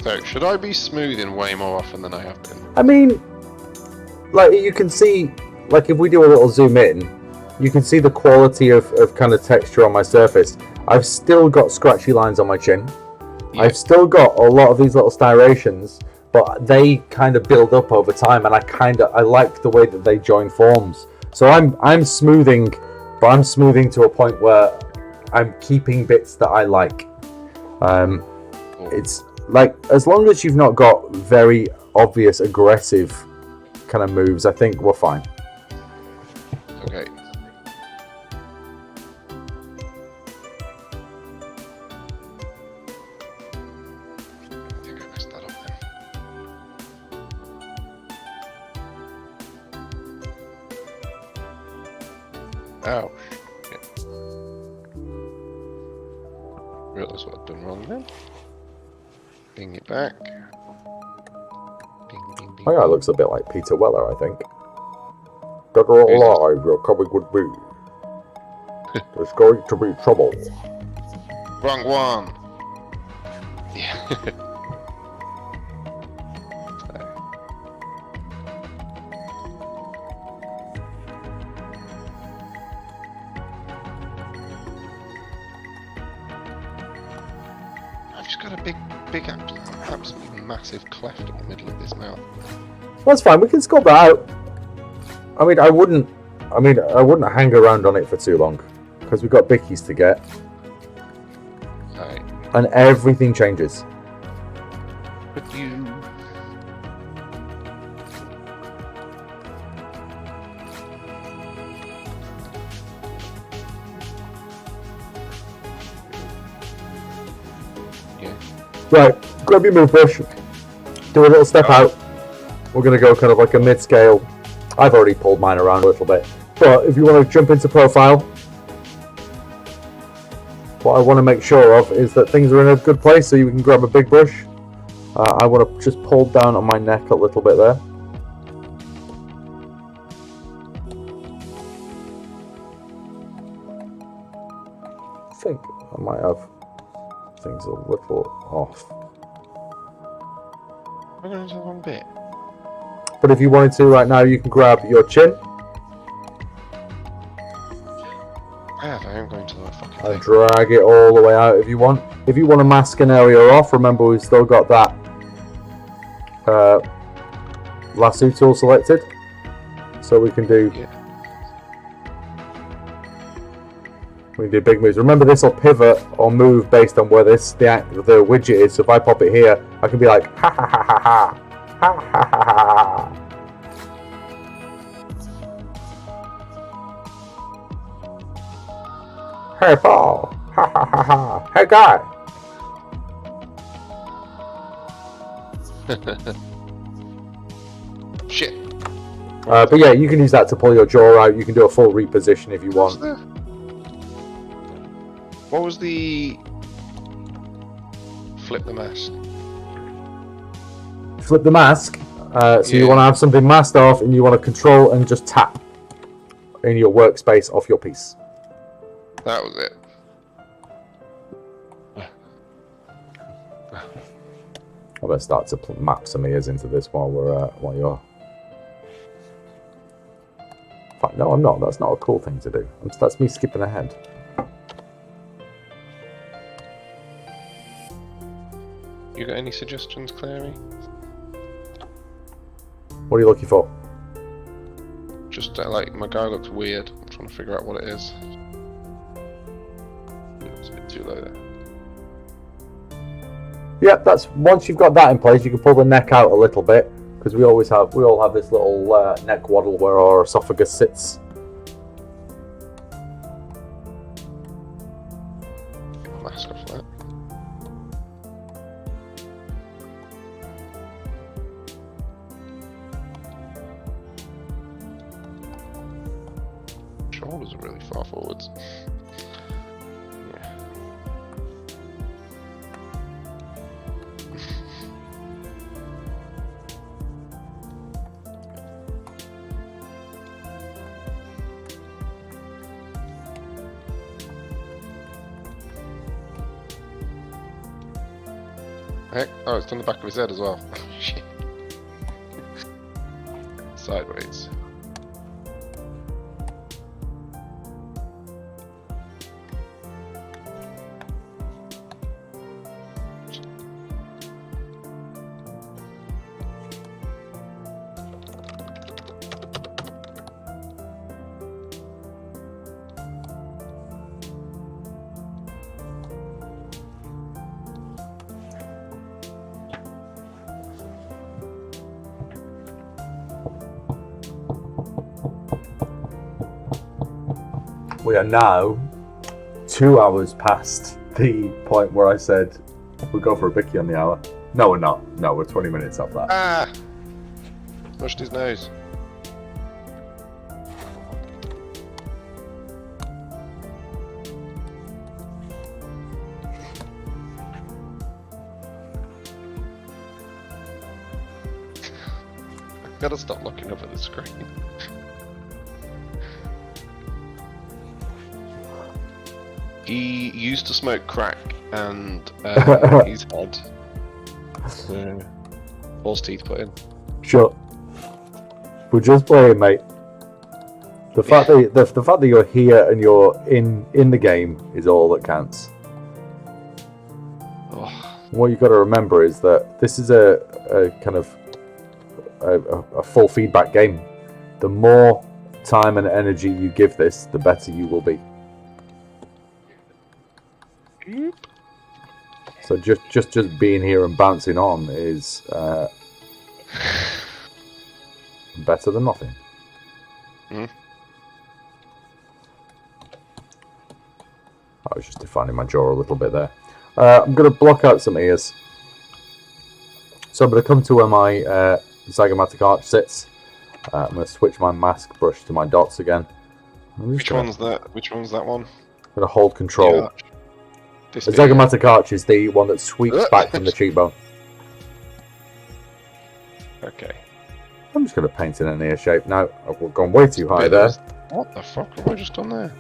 So, should I be smoothing way more often than I have been? I mean, like you can see, like if we do a little zoom in, you can see the quality of kind of texture on my surface. I've still got scratchy lines on my chin. Yeah. I've still got a lot of these little striations, but they kind of build up over time, and I like the way that they join forms. So I'm smoothing, but I'm smoothing to a point where I'm keeping bits that I like. It's like, as long as you've not got very obvious aggressive kind of moves, I think we're fine. Okay. I think I messed Ow. Shit. Realise what I've done wrong then. Bing it back. Bing, bing, bing. Oh yeah, it looks a bit like Peter Weller, I think. Dead or alive, you're coming with me. There's going to be trouble. Wrong one! Yeah. I've just got a big, absolutely massive cleft in the middle of this mouth. That's fine, we can sculpt that out. I mean, I wouldn't hang around on it for too long. Because we've got bickies to get. Right. And everything changes. But you... Yeah. Right, grab your move brush. Do a little step out. We're going to go kind of like a mid-scale. I've already pulled mine around a little bit. But if you want to jump into profile, what I want to make sure of is that things are in a good place, so you can grab a big brush. I want to just pull down on my neck a little bit there. I think I might have things a little off. We're going to the wrong bit. But if you wanted to right now, you can grab your chin I am going to the fucking and thing. drag it all the way out if you want. If you want to mask an area off, remember we've still got that lasso tool selected. So we can do we can do big moves. Remember, this will pivot or move based on where the widget is. So if I pop it here, I can be like ha ha ha ha ha ha ha ha ha ha. Hey Paul, ha ha ha ha. Hey guy. Shit. But yeah, you can use that to pull your jaw out. You can do a full reposition if you want. What was the flip the mask? Flip the mask. So you want to have something masked off, and you want to control and just tap in your workspace off your piece. That was it. I'm gonna start to map some ears into this while you're. In fact, no, I'm not. That's not a cool thing to do. That's me skipping ahead. You got any suggestions, Clary? What are you looking for? Just like my guy looks weird. I'm trying to figure out what it is. It's a bit too low there. Yeah, that's once you've got that in place, you can pull the neck out a little bit because we all have this little neck waddle where our esophagus sits. Get my mask off that. Shoulders are really far forwards. Yeah. Heck, oh, it's on the back of his head as well. Shit. Sideways. We are now 2 hours past the point where I said we'll go for a bicky on the hour. No, we're not. No, we're 20 minutes off that. Ah! Pushed his nose. Gotta stop looking up at the screen. He used to smoke crack, and he's had false teeth put in. Sure. We're just playing, mate. The fact that the fact that you're here and you're in the game is all that counts. Oh. What you've got to remember is that this is a kind of a full feedback game. The more time and energy you give this, the better you will be. So just being here and bouncing on is better than nothing. Mm. I was just defining my jaw a little bit there. I'm going to block out some ears. So I'm going to come to where my zygomatic arch sits. I'm going to switch my mask brush to my dots again. Which one's that? Which one's that one? I'm going to hold control. Yeah. The zygomatic arch is the one that sweeps back from the cheekbone. Okay. I'm just going to paint in an ear shape. Now, I've gone way too high there. What the fuck have I just done there?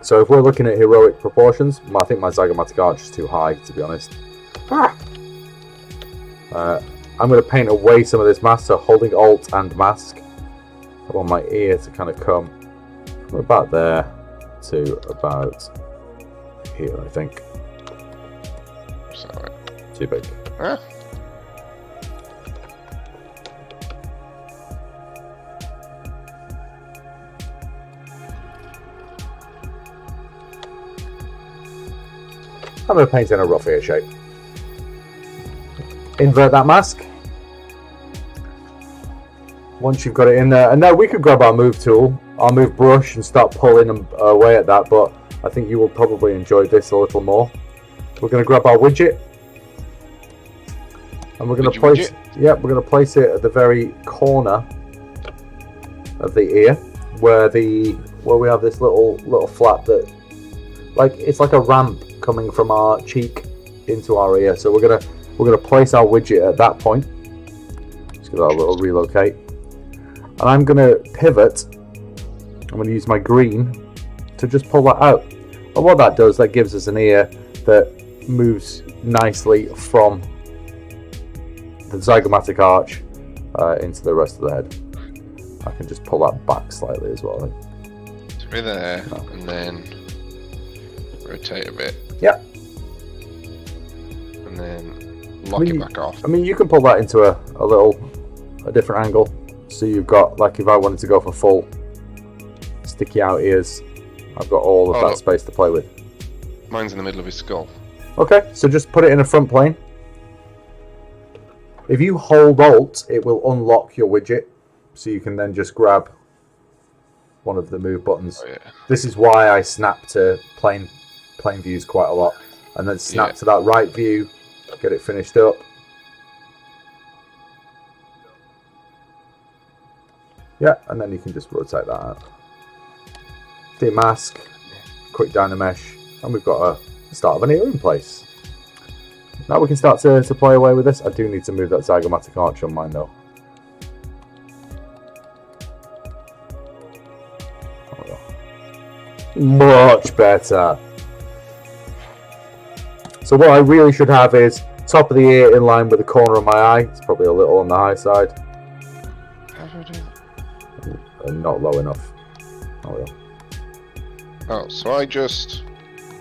So if we're looking at heroic proportions, I think my zygomatic arch is too high, to be honest. I'm going to paint away some of this mask, so holding Alt and mask. I want my ear to kind of come from about there to about here, I think. Sorry. Too big. Huh? I'm going to paint in a rough ear shape. Invert that mask. Once you've got it in there, and now we could grab our move tool, our move brush, and start pulling away at that, but I think you will probably enjoy this a little more. We're going to grab our widget, and we're going to place. Yep, we're going to place it at the very corner of the ear, where we have this little flap that, it's like a ramp coming from our cheek into our ear. So we're gonna place our widget at that point. Just give that a little relocate, and I'm gonna pivot. I'm gonna use my green to just pull that out. And what that does, that gives us an ear that moves nicely from the zygomatic arch into the rest of the head. I can just pull that back slightly as well. Through there, and then rotate a bit. Yeah. And then lock it back off. I mean, you can pull that into a different angle. So you've got, if I wanted to go for full sticky out ears, I've got all of that space to play with. Mine's in the middle of his skull. Okay, so just put it in a front plane. If you hold Alt, it will unlock your widget, so you can then just grab one of the move buttons. Oh, yeah. This is why I snap to plane views quite a lot, and then snap to that right view, get it finished up. Yeah, and then you can just rotate that out. Demask, quick Dynamesh, and we've got a start of an ear in place. Now we can start to play away with this. I do need to move that zygomatic arch on mine though. Much better. So what I really should have is top of the ear in line with the corner of my eye. It's probably a little on the high side. How do I do that? And not low enough. Oh, so I just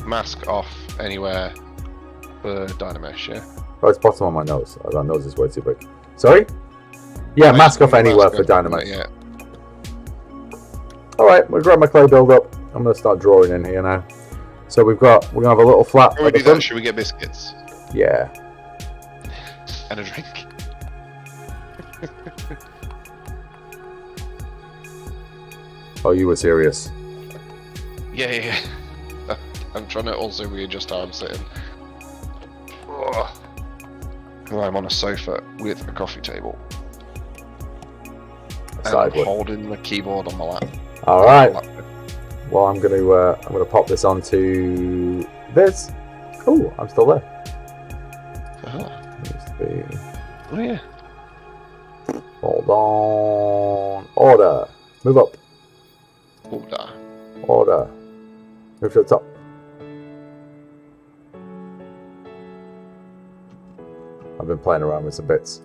mask off anywhere for Dynamesh, yeah? Oh, it's bottom of my nose. Oh, that nose is way too big. Sorry? Yeah, mask off anywhere for Dynamesh. Yeah. Alright, we'll grab my clay build up. I'm going to start drawing in here now. So we're going to have a little flap. Before we do that, should we get biscuits? Yeah. And a drink. Oh, you were serious? Yeah. I'm trying to also readjust how I'm sitting. Oh. I'm on a sofa with a coffee table. And I'm holding the keyboard on my lap. All right. Well, I'm gonna pop this onto this. Oh, I'm still there. Uh-huh. Used to be... Oh yeah. Hold on. Order. Move up. Order. Order. Move to the top. I've been playing around with some bits.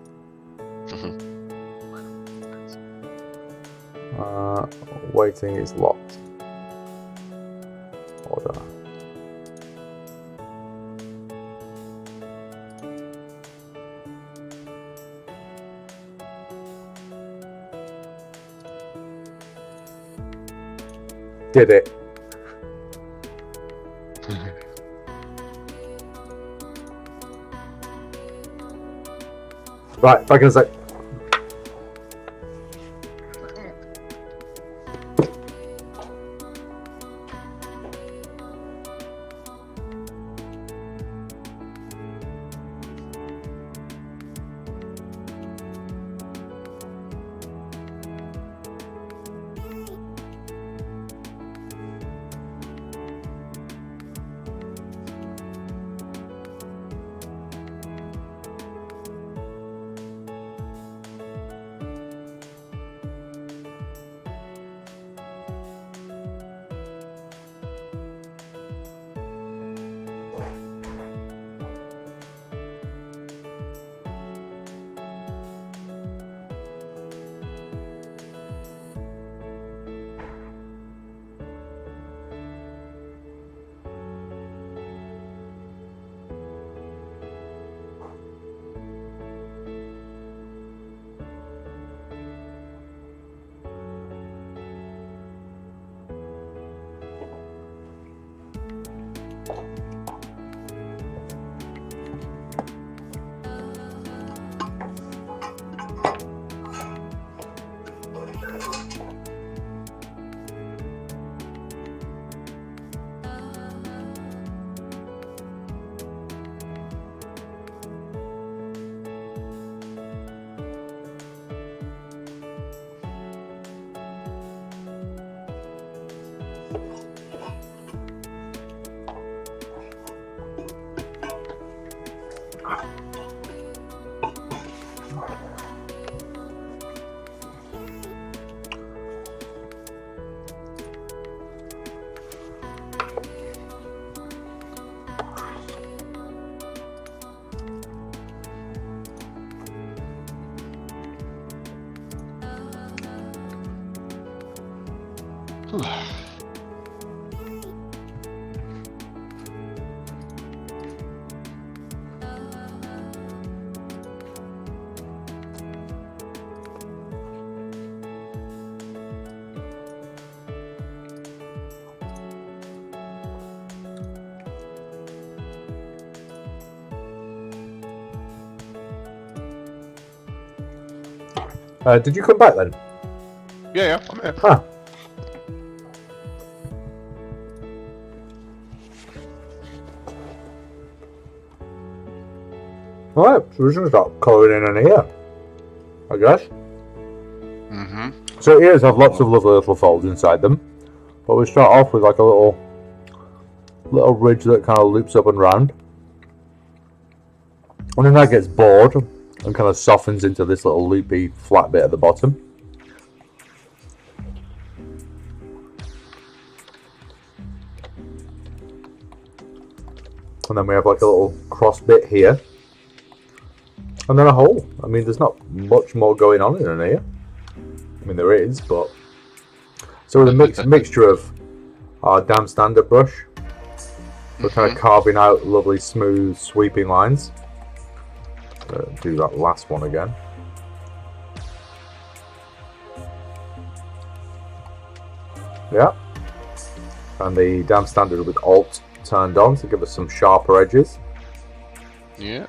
Waiting is locked. Order. Did it. Right, back in a sec. Did you come back then? Yeah, I'm here. Huh. Alright, so we're just going to start colouring in here, I guess. Mm-hmm. So ears have lots of lovely little folds inside them, but we start off with like a little ridge that kind of loops up and round. And then that gets bored and kind of softens into this little loopy flat bit at the bottom. And then we have like a little cross bit here. And then a hole. I mean, there's not much more going on in here. I mean, there is, but... So with a mixture of our damn standard brush, we're kind of carving out lovely, smooth, sweeping lines. Do that last one again. Yeah. And the damn standard with Alt turned on to give us some sharper edges. Yeah.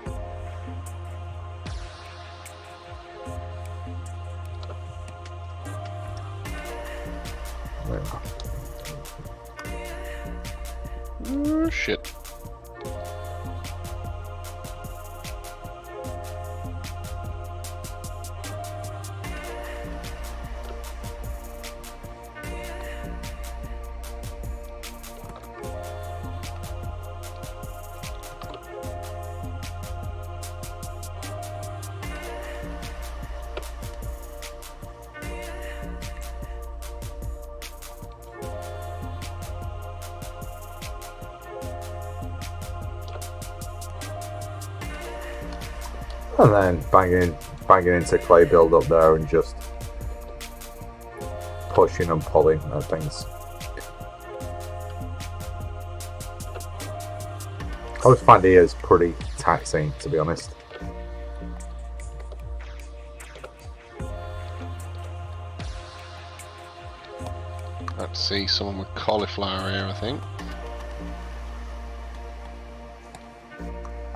Oh, shit. And then banging into clay build up there and just pushing and pulling at things. I always find ears pretty taxing, to be honest. Let's see, someone with cauliflower here, I think.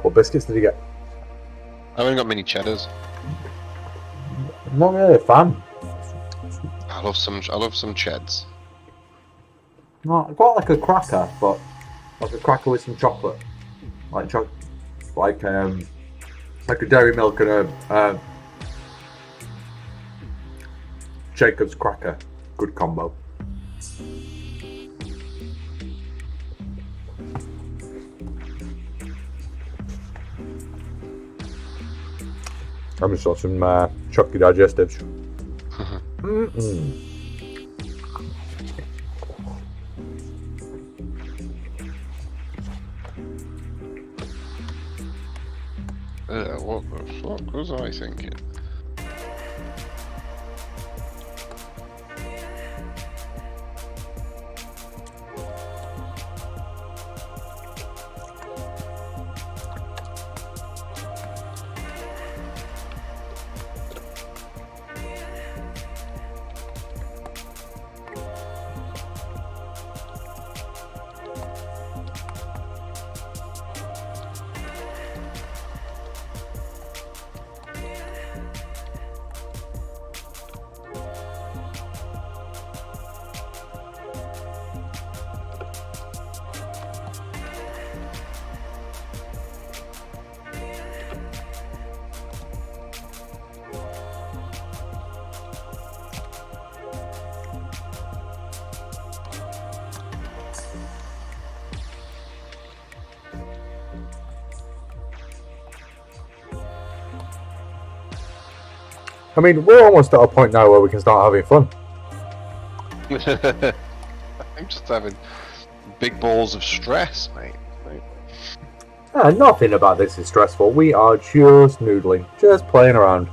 What biscuits did you get? I've only got mini cheddars. I'm not really a fan. I love some cheds. No, I've got like a cracker, but like a cracker with some chocolate, like like a dairy milk and a Jacob's cracker. Good combo. I just saw some chucky digestives. What the fuck was I thinking? I mean, we're almost at a point now where we can start having fun. I'm just having big balls of stress, mate. Nothing about this is stressful. We are just noodling, just playing around.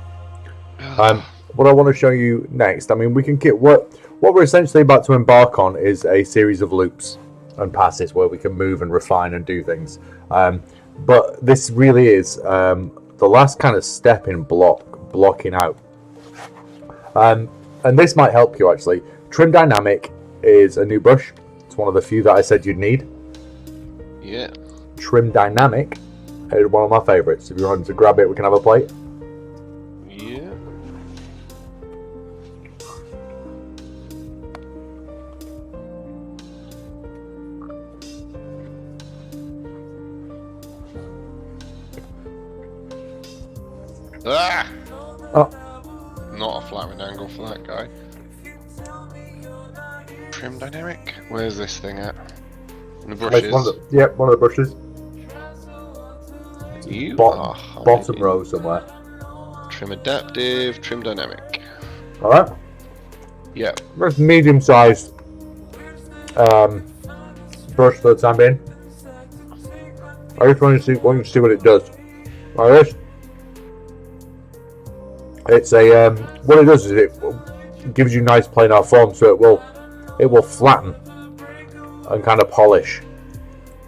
What I want to show you next, I mean, we can get what we're essentially about to embark on is a series of loops and passes where we can move and refine and do things. But this really is the last kind of step in blocking out. And this might help you actually. Trim Dynamic is a new brush. It's one of the few that I said you'd need. Yeah. Trim Dynamic is one of my favorites. If you want to grab it, we can have a play. Yeah. Ah! Oh. Not a flat rectangle for that guy. Trim Dynamic? Where's this thing at? In the brushes? One of the brushes. You Bottom row somewhere. Trim Adaptive, Trim Dynamic. Alright. Yeah. That's medium-sized brush for the time being. I just want you to see what it does. Like this. It's a what it does is it gives you nice planar form, so it will flatten and kind of polish.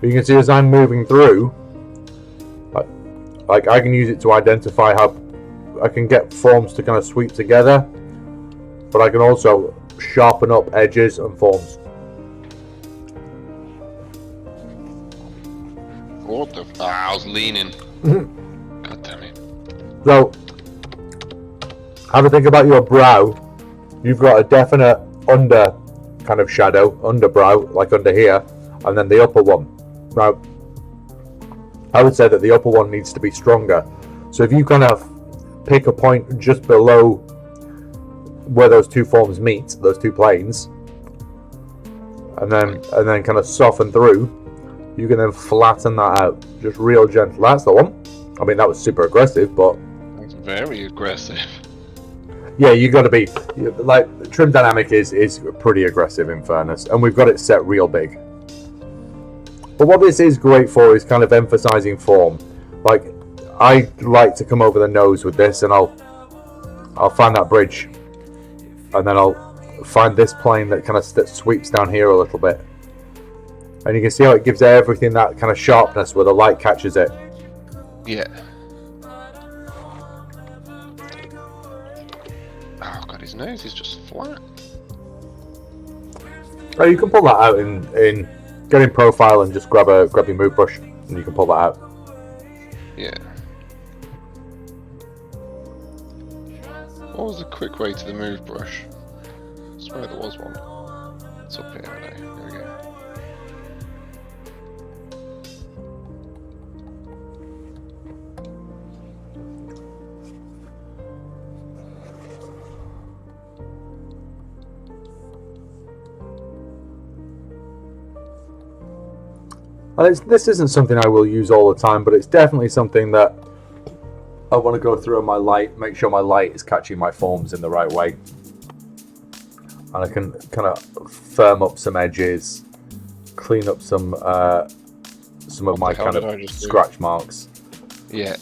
But you can see as I'm moving through, like I can use it to identify how I can get forms to kind of sweep together, but I can also sharpen up edges and forms. What the? I was leaning. God damn it. So, have a think about your brow. You've got a definite under kind of shadow, underbrow, like under here, and then the upper one. Now, I would say that the upper one needs to be stronger. So if you kind of pick a point just below where those two forms meet, those two planes, and then kind of soften through, you can then flatten that out. Just real gentle. That's the one. I mean, that was super aggressive, but That's very aggressive. yeah, you got to be like Trim Dynamic is pretty aggressive in fairness, and we've got it set real big. But what this is great for is kind of emphasizing form. Like I like to come over the nose with this, and I'll find that bridge, and then I'll find this plane that kind of sweeps down here a little bit, and you can see how it gives everything that kind of sharpness where the light catches it. Yeah. Oh god, his nose is just flat. Oh, you can pull that out in get in profile and just grab your move brush, and you can pull that out. Yeah. What was the quick way to the move brush? I swear there was one. It's up here, I know. There we go. And this isn't something I will use all the time, but it's definitely something that I want to go through on my light, make sure my light is catching my forms in the right way. And I can kind of firm up some edges, clean up some of my kind of scratch marks. Yeah.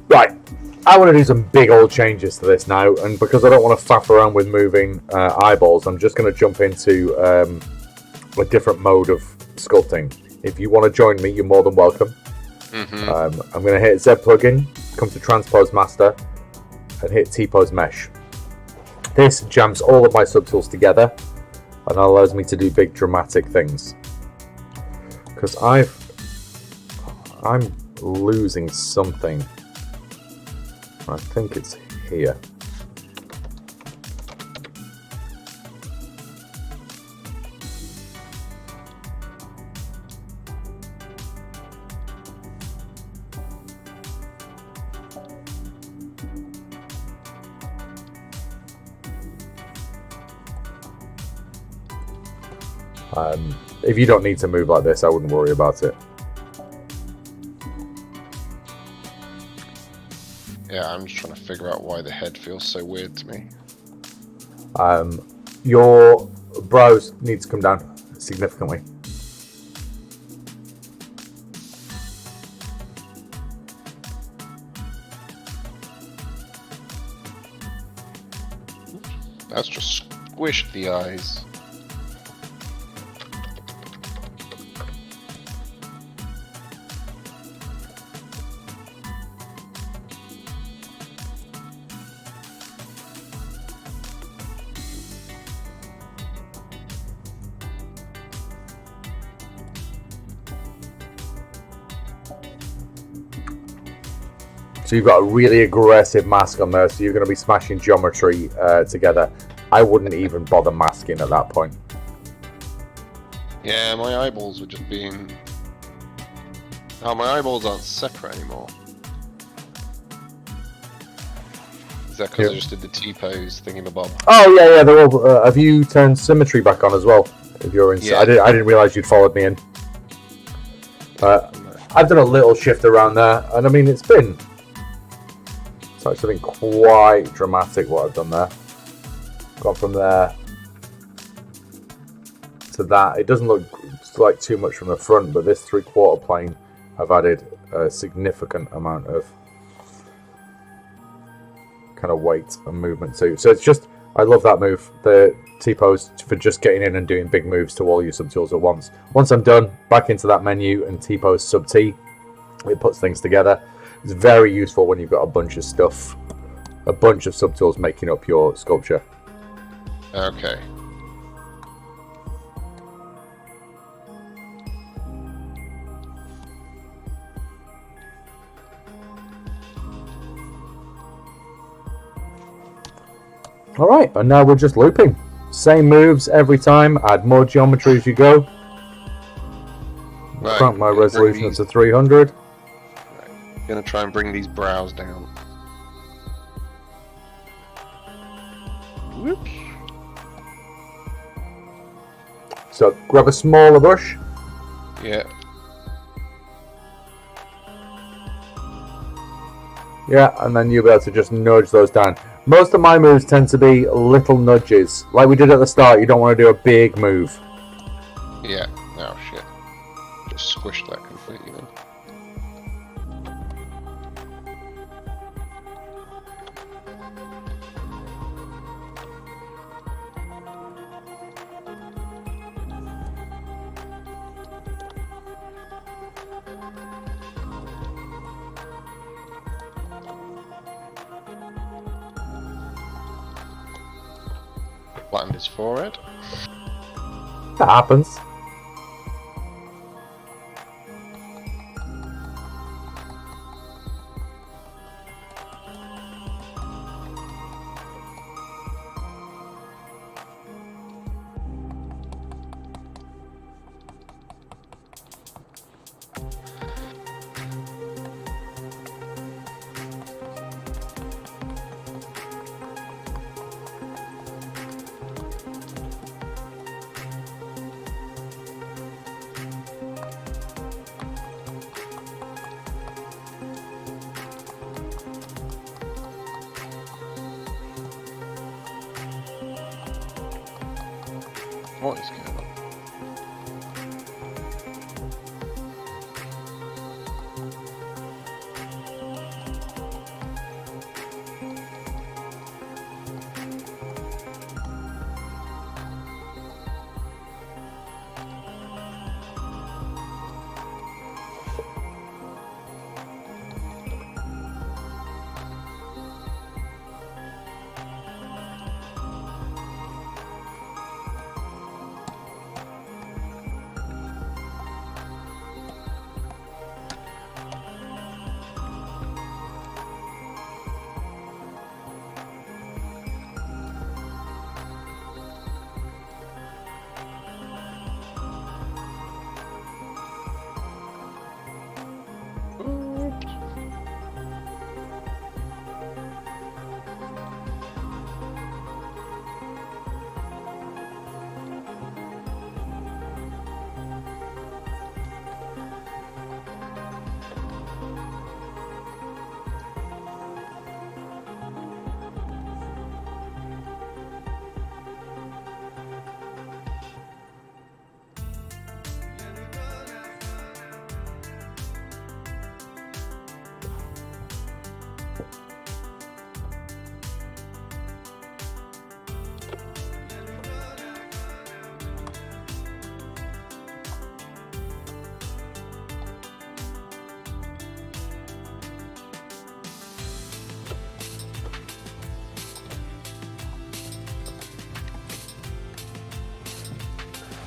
Right, I want to do some big old changes to this now, and because I don't want to faff around with moving eyeballs, I'm just going to jump into a different mode of sculpting. If you want to join me, you're more than welcome. I'm going to hit Z plugin, come to Transpose Master, and hit T-Pose Mesh. This jams all of my subtools together and allows me to do big dramatic things. Because I'm losing something. I think it's here. If you don't need to move like this, I wouldn't worry about it. Yeah, I'm just trying to figure out why the head feels so weird to me. Your brows need to come down significantly. That's just squished the eyes. So you've got a really aggressive mask on there, so you're going to be smashing geometry together. I wouldn't even bother masking at that point. Yeah, my eyeballs were just being... Oh, my eyeballs aren't separate anymore. Is that because I just did the T-pose thingy-mabob? Oh, yeah, they're all... have you turned symmetry back on as well? If you're in... Yeah. I didn't realise you'd followed me in. I've done a little shift around there, and I mean, it's actually been quite dramatic what I've done there. Gone from there to that. It doesn't look like too much from the front, but this 3/4 plane I've added a significant amount of kind of weight and movement too. So it's just, I love that move, the T-pose, for just getting in and doing big moves to all your subtools at once. Once I'm done, back into that menu and T-pose sub T. It puts things together. It's very useful when you've got a bunch of stuff, a bunch of subtools making up your sculpture. Okay. Alright, and now we're just looping. Same moves every time, add more geometry as you go. Right. Crank my resolution up to 300. Right. Gonna try and bring these brows down. Whoops. So grab a smaller brush Yeah. Yeah, and then you'll be able to just nudge those down. Most of my moves tend to be little nudges. Like we did at the start, you don't want to do a big move. Yeah. Oh shit. Just squished that completely then. Flattened his forehead. That happens. What is going on?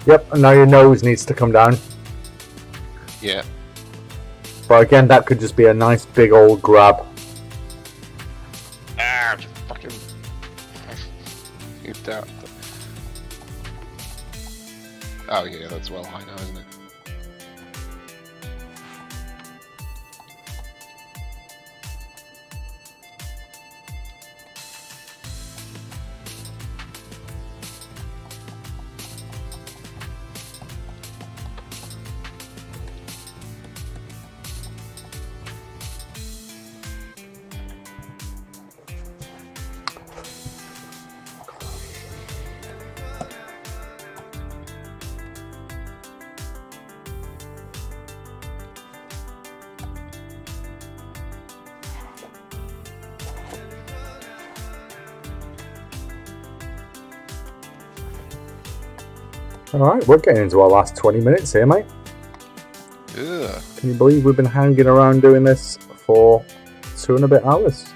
Yep, and now your nose needs to come down. Yeah. But again, that could just be a nice big old grab. Ah, just fucking. You doubt. Oh yeah, that's well high now, isn't it? Alright, we're getting into our last 20 minutes here, mate. Ugh. Can you believe we've been hanging around doing this for 2 and a bit hours?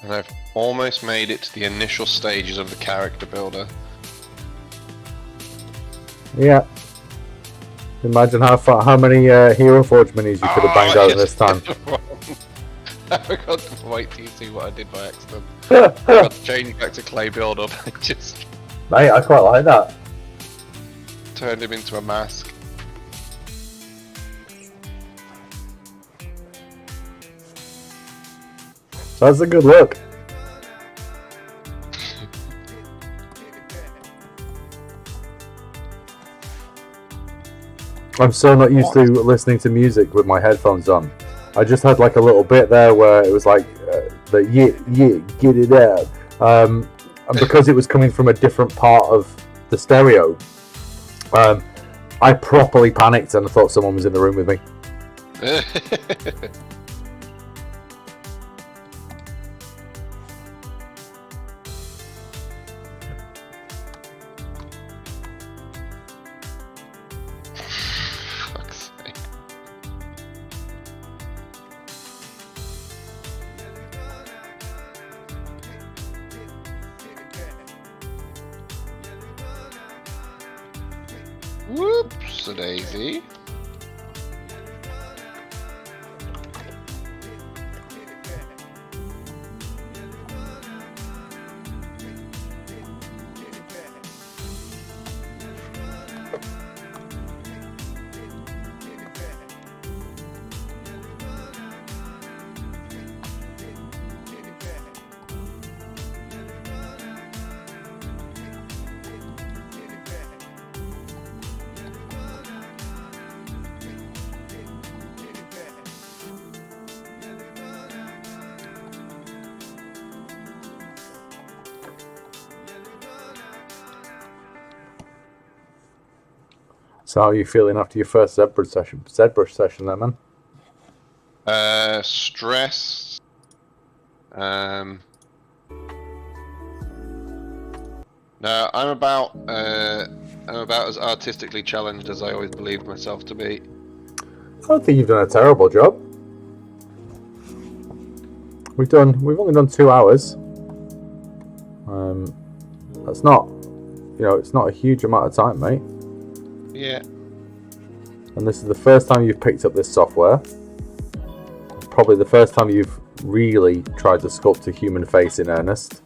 And I've almost made it to the initial stages of the character builder. Yeah. Imagine how many Hero Forge minis you could have banged out in this time. I forgot to wait till you see what I did by accident. I got to change back to clay build up. I just Mate, I quite like that. turned him into a mask. That's a good look. I'm so not used to listening to music with my headphones on. I just had like a little bit there where it was like the get it out, and because it was coming from a different part of the stereo, I properly panicked and I thought someone was in the room with me. Fuck's sake. Whoops, a daisy. So how are you feeling after your first ZBrush session there, man? Stress. No, I'm about as artistically challenged as I always believed myself to be. I don't think you've done a terrible job. We've only done 2 hours. That's not, it's not a huge amount of time, mate. Yeah. And this is the first time you've picked up this software. Probably the first time you've really tried to sculpt a human face in earnest.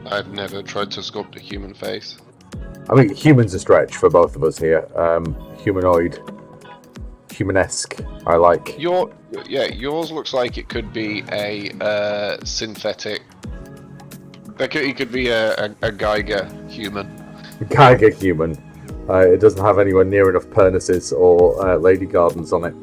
I've never tried to sculpt a human face. I mean, human's a stretch for both of us here. Humanoid, humanesque. I like. Yours looks like it could be a synthetic. It could be a Geiger human. Geiger human. It doesn't have anywhere near enough penises or lady gardens on it.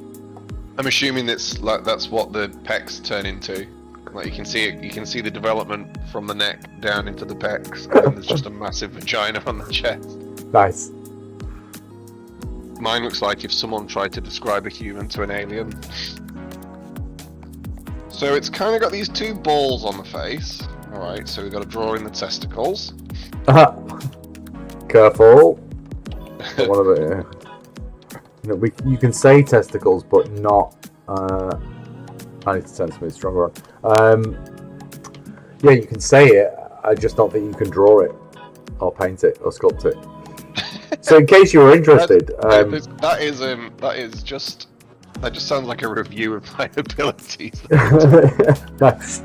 I'm assuming that's what the pecs turn into. Like you can see it. You can see the development from the neck down into the pecs, and there's just a massive vagina on the chest. Nice. Mine looks like if someone tried to describe a human to an alien. So it's kind of got these 2 balls on the face. All right, so we've got to draw in the testicles. Careful. One of it. You can say testicles, but not. I need to turn something stronger on. Yeah, you can say it. I just don't think you can draw it, or paint it, or sculpt it. So, in case you were interested, that just sounds like a review of my abilities. Nice.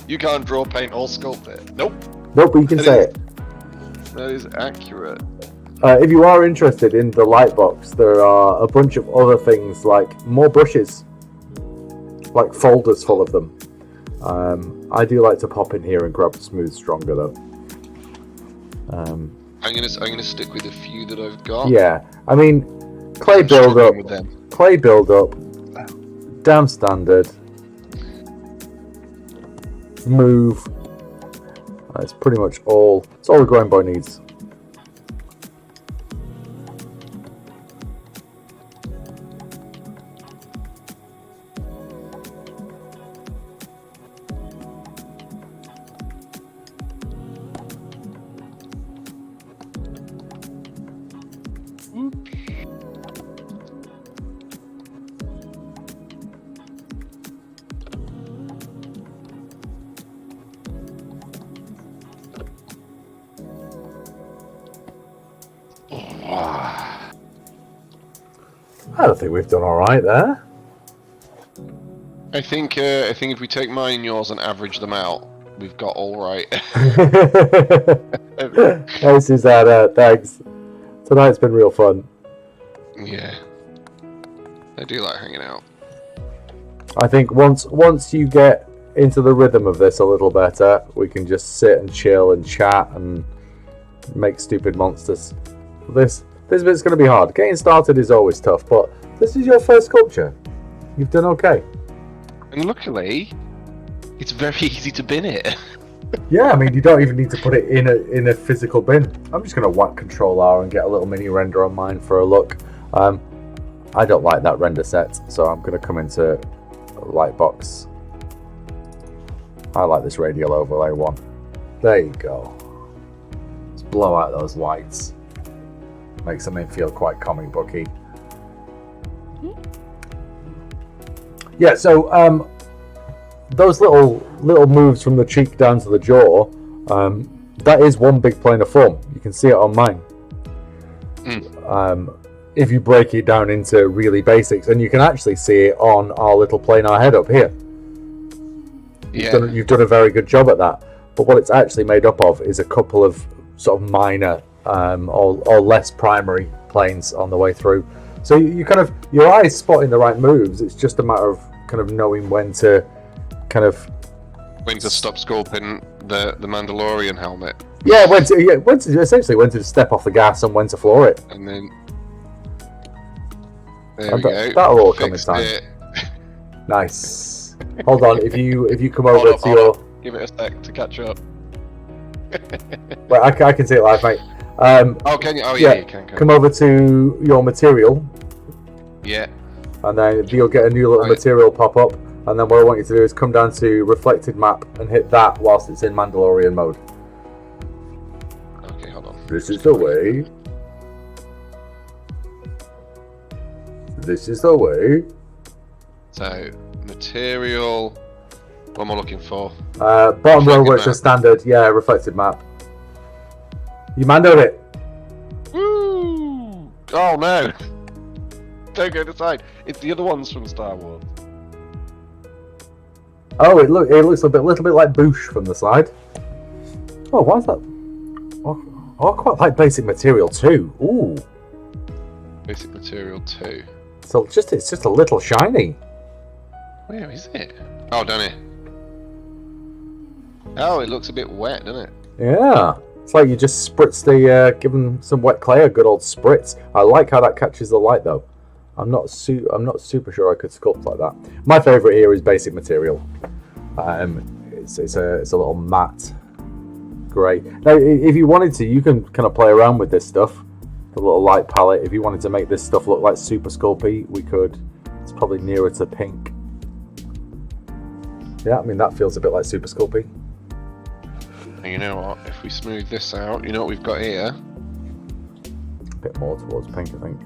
You can't draw, paint, or sculpt it. Nope. Nope, but you can say it. That is accurate. If you are interested in the Lightbox, there are a bunch of other things like more brushes, like folders full of them. I do like to pop in here and grab a Smooth Stronger though. I'm gonna stick with a few that I've got. Yeah, I mean, clay build up, damn standard. Move. That's pretty much all. It's all the Growing Boy needs. I don't think we've done all right there. I think if we take mine and yours and average them out, we've got all right. Hey Susanna, thanks. Tonight's been real fun. Yeah, I do like hanging out. I think once you get into the rhythm of this a little better, we can just sit and chill and chat and make stupid monsters. This bit's going to be hard. Getting started is always tough, but this is your first sculpture. You've done okay. And luckily, it's very easy to bin it. Yeah, I mean, you don't even need to put it in a physical bin. I'm just going to whack Control R and get a little mini render on mine for a look. I don't like that render set, so I'm going to come into Lightbox. I like this radial overlay one. There you go. Let's blow out those lights. Make something feel quite comic booky. Yeah, so those little moves from the cheek down to the jaw, that is one big plane of form. You can see it on mine. If you break it down into really basics, and you can actually see it on our little planar head up here. You've done a very good job at that. But what it's actually made up of is a couple of sort of minor or less primary planes on the way through. So you kind of, your eye's spotting the right moves. It's just a matter of kind of knowing when to stop sculpting the Mandalorian helmet. Yeah, when to step off the gas and when to floor it. And then there we go. That'll all come in time. Nice. Hold on, if you come over to your... Give it a sec to catch up. Wait, I can see it live, mate. Oh, can you? Oh, yeah, you can. Come over to your material. Yeah. And then you'll get a new little material pop up. And then what I want you to do is come down to reflected map and hit that whilst it's in Mandalorian mode. Okay, hold on. This is the way. This is the way. So, material. What am I looking for? Bottom row where it says standard. Yeah, reflected map. You mandoed it. Woo! Oh no! Don't go to the side. It's the other ones from Star Wars. Oh, it looks a little bit like Boosh from the side. Oh, why is that? Oh, I quite like basic material too. Ooh. Basic material 2. So it's just a little shiny. Where is it? Oh, down here. Oh, it looks a bit wet, doesn't it? Yeah. It's like you just spritz give them some wet clay, a good old spritz. I like how that catches the light though. I'm not super sure I could sculpt like that. My favourite here is basic material. It's a little matte grey. Now, if you wanted to, you can kind of play around with this stuff. The little light palette. If you wanted to make this stuff look like super sculpy, we could. It's probably nearer to pink. Yeah, I mean that feels a bit like super sculpy. And you know what? If we smooth this out, you know what we've got here? A bit more towards pink, I think.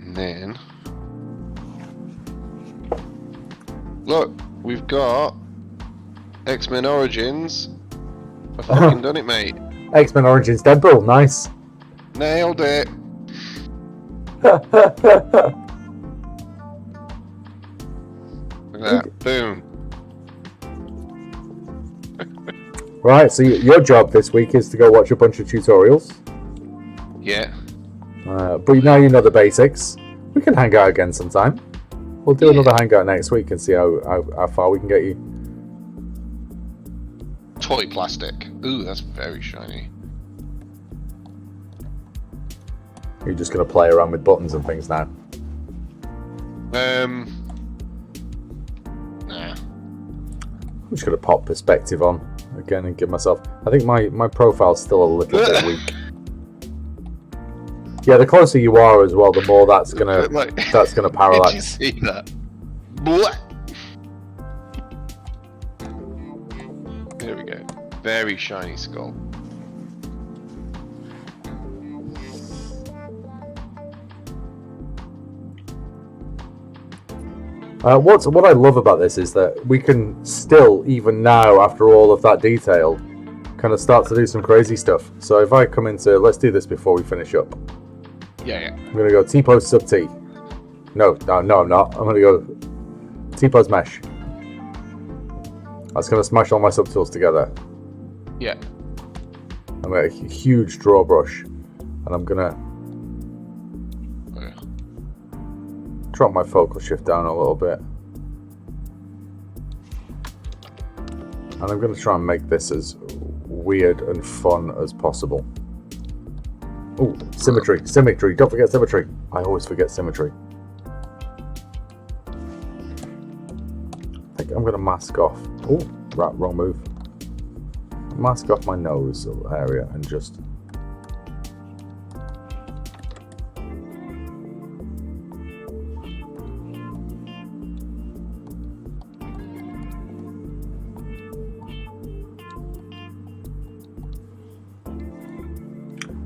And then, look, we've got X-Men Origins. I've fucking done it, mate. X-Men Origins Deadpool, nice. Nailed it. Look at that. Boom. Right, so your job this week is to go watch a bunch of tutorials. Yeah. But now you know the basics. We can hang out again sometime. We'll do another hangout next week and see how far we can get you. Toy plastic. Ooh, that's very shiny. You're just going to play around with buttons and things now. Nah. I'm just going to pop perspective on again and give myself... I think my profile's still a little bit weak. Yeah, the closer you are as well, the more that's gonna parallax. Did you see that? Blah. There we go. Very shiny skull. What I love about this is that we can still, even now, after all of that detail, kind of start to do some crazy stuff. So if I come into, let's do this before we finish up. Yeah. I'm gonna go T-pose sub T. No, I'm not. I'm gonna go T-pose mesh. That's gonna smash all my subtools together. Yeah. I'm gonna get a huge draw brush, and I'm gonna drop my focal shift down a little bit. And I'm going to try and make this as weird and fun as possible. Oh, symmetry, symmetry. Don't forget symmetry. I always forget symmetry. I think I'm going to mask off. Oh, right, wrong move. Mask off my nose area and just...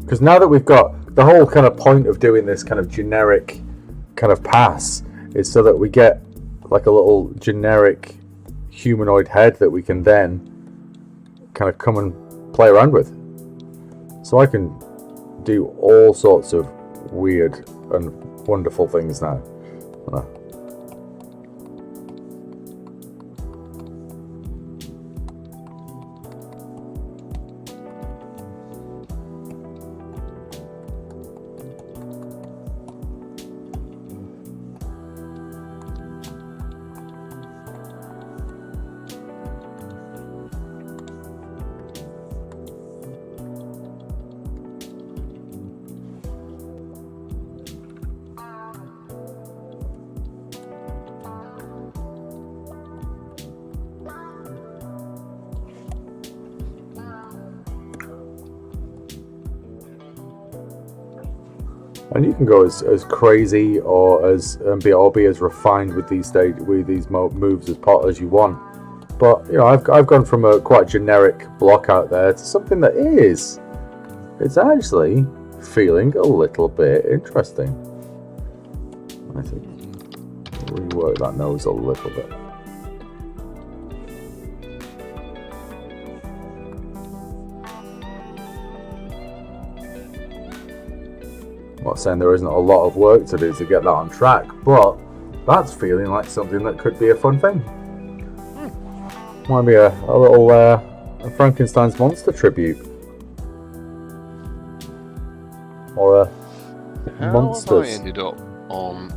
Because now that we've got the whole kind of point of doing this kind of generic kind of pass is so that we get like a little generic humanoid head that we can then kind of come and play around with. So I can do all sorts of weird and wonderful things now. And you can go as crazy or as be as refined with these moves as you want. But you know, I've gone from a quite generic block out there to something that it's actually feeling a little bit interesting. I think rework that nose a little bit. I'm not saying there isn't a lot of work to do to get that on track, but that's feeling like something that could be a fun thing. Might be a little a Frankenstein's monster tribute. Or a monsters. How have I ended up on...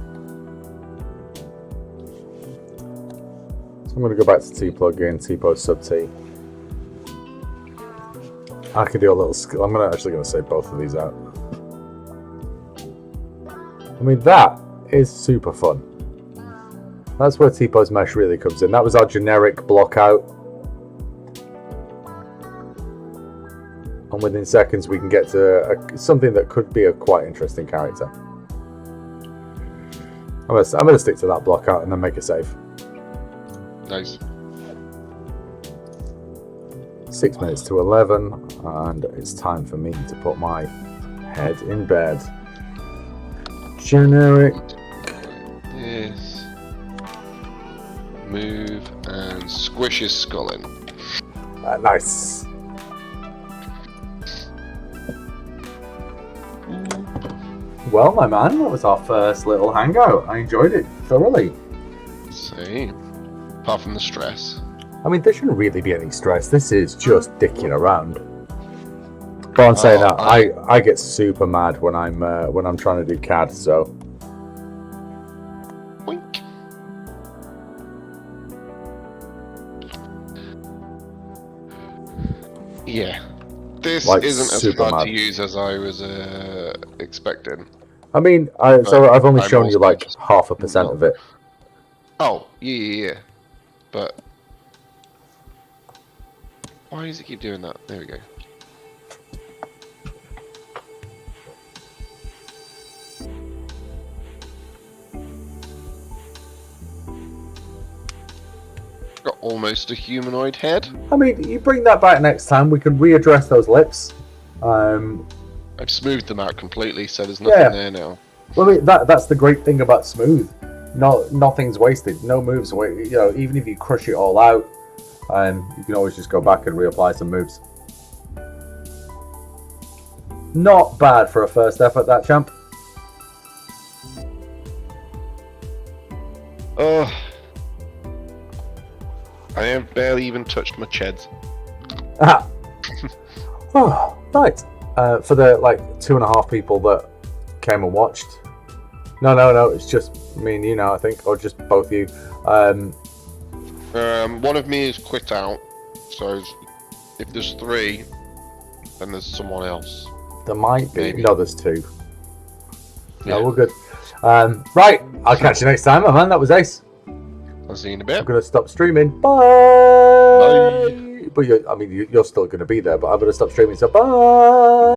So I'm going to go back to T-plugin, T-pose sub T. I can do a little... I'm actually going to save both of these out. I mean, that is super fun. That's where T-pose mesh really comes in. That was our generic block out. And within seconds we can get to something that could be a quite interesting character. I'm gonna stick to that block out and then make a save. Nice. 6 minutes to 11, and it's time for me to put my head in bed. Generic. This. Move and squish his skull in. Nice. Well, my man, that was our first little hangout. I enjoyed it thoroughly. Same. Apart from the stress. I mean, there shouldn't really be any stress. This is just dicking around. But I'm saying that I get super mad when I'm trying to do CAD. So. Boink. Yeah. This Like, isn't as super hard mad. to use as I was expecting. I mean, I've only I'm shown you also like just 0.5% of it. Oh, yeah. But why does it keep doing that? There we go. Got almost a humanoid head. I mean, you bring that back next time, we can readdress those lips. I've smoothed them out completely, so there's nothing there now. Well, I mean, that's the great thing about smooth. Nothing's wasted. No moves. You know, even if you crush it all out, you can always just go back and reapply some moves. Not bad for a first effort, that champ. Oh, I have barely even touched my cheds. Ah. Oh, right. For the 2.5 people that came and watched. No, it's just me and you now, I think, or just both of you. One of me is quit out. So if there's 3, then there's someone else. There might be. Maybe. No, there's 2. No, Yeah. we're good. Right, I'll catch you next time, my man. That was ace. I'll see you in a I'm bit. going to stop streaming. Bye. Bye. But you're still going to be there, but I'm going to stop streaming. So bye.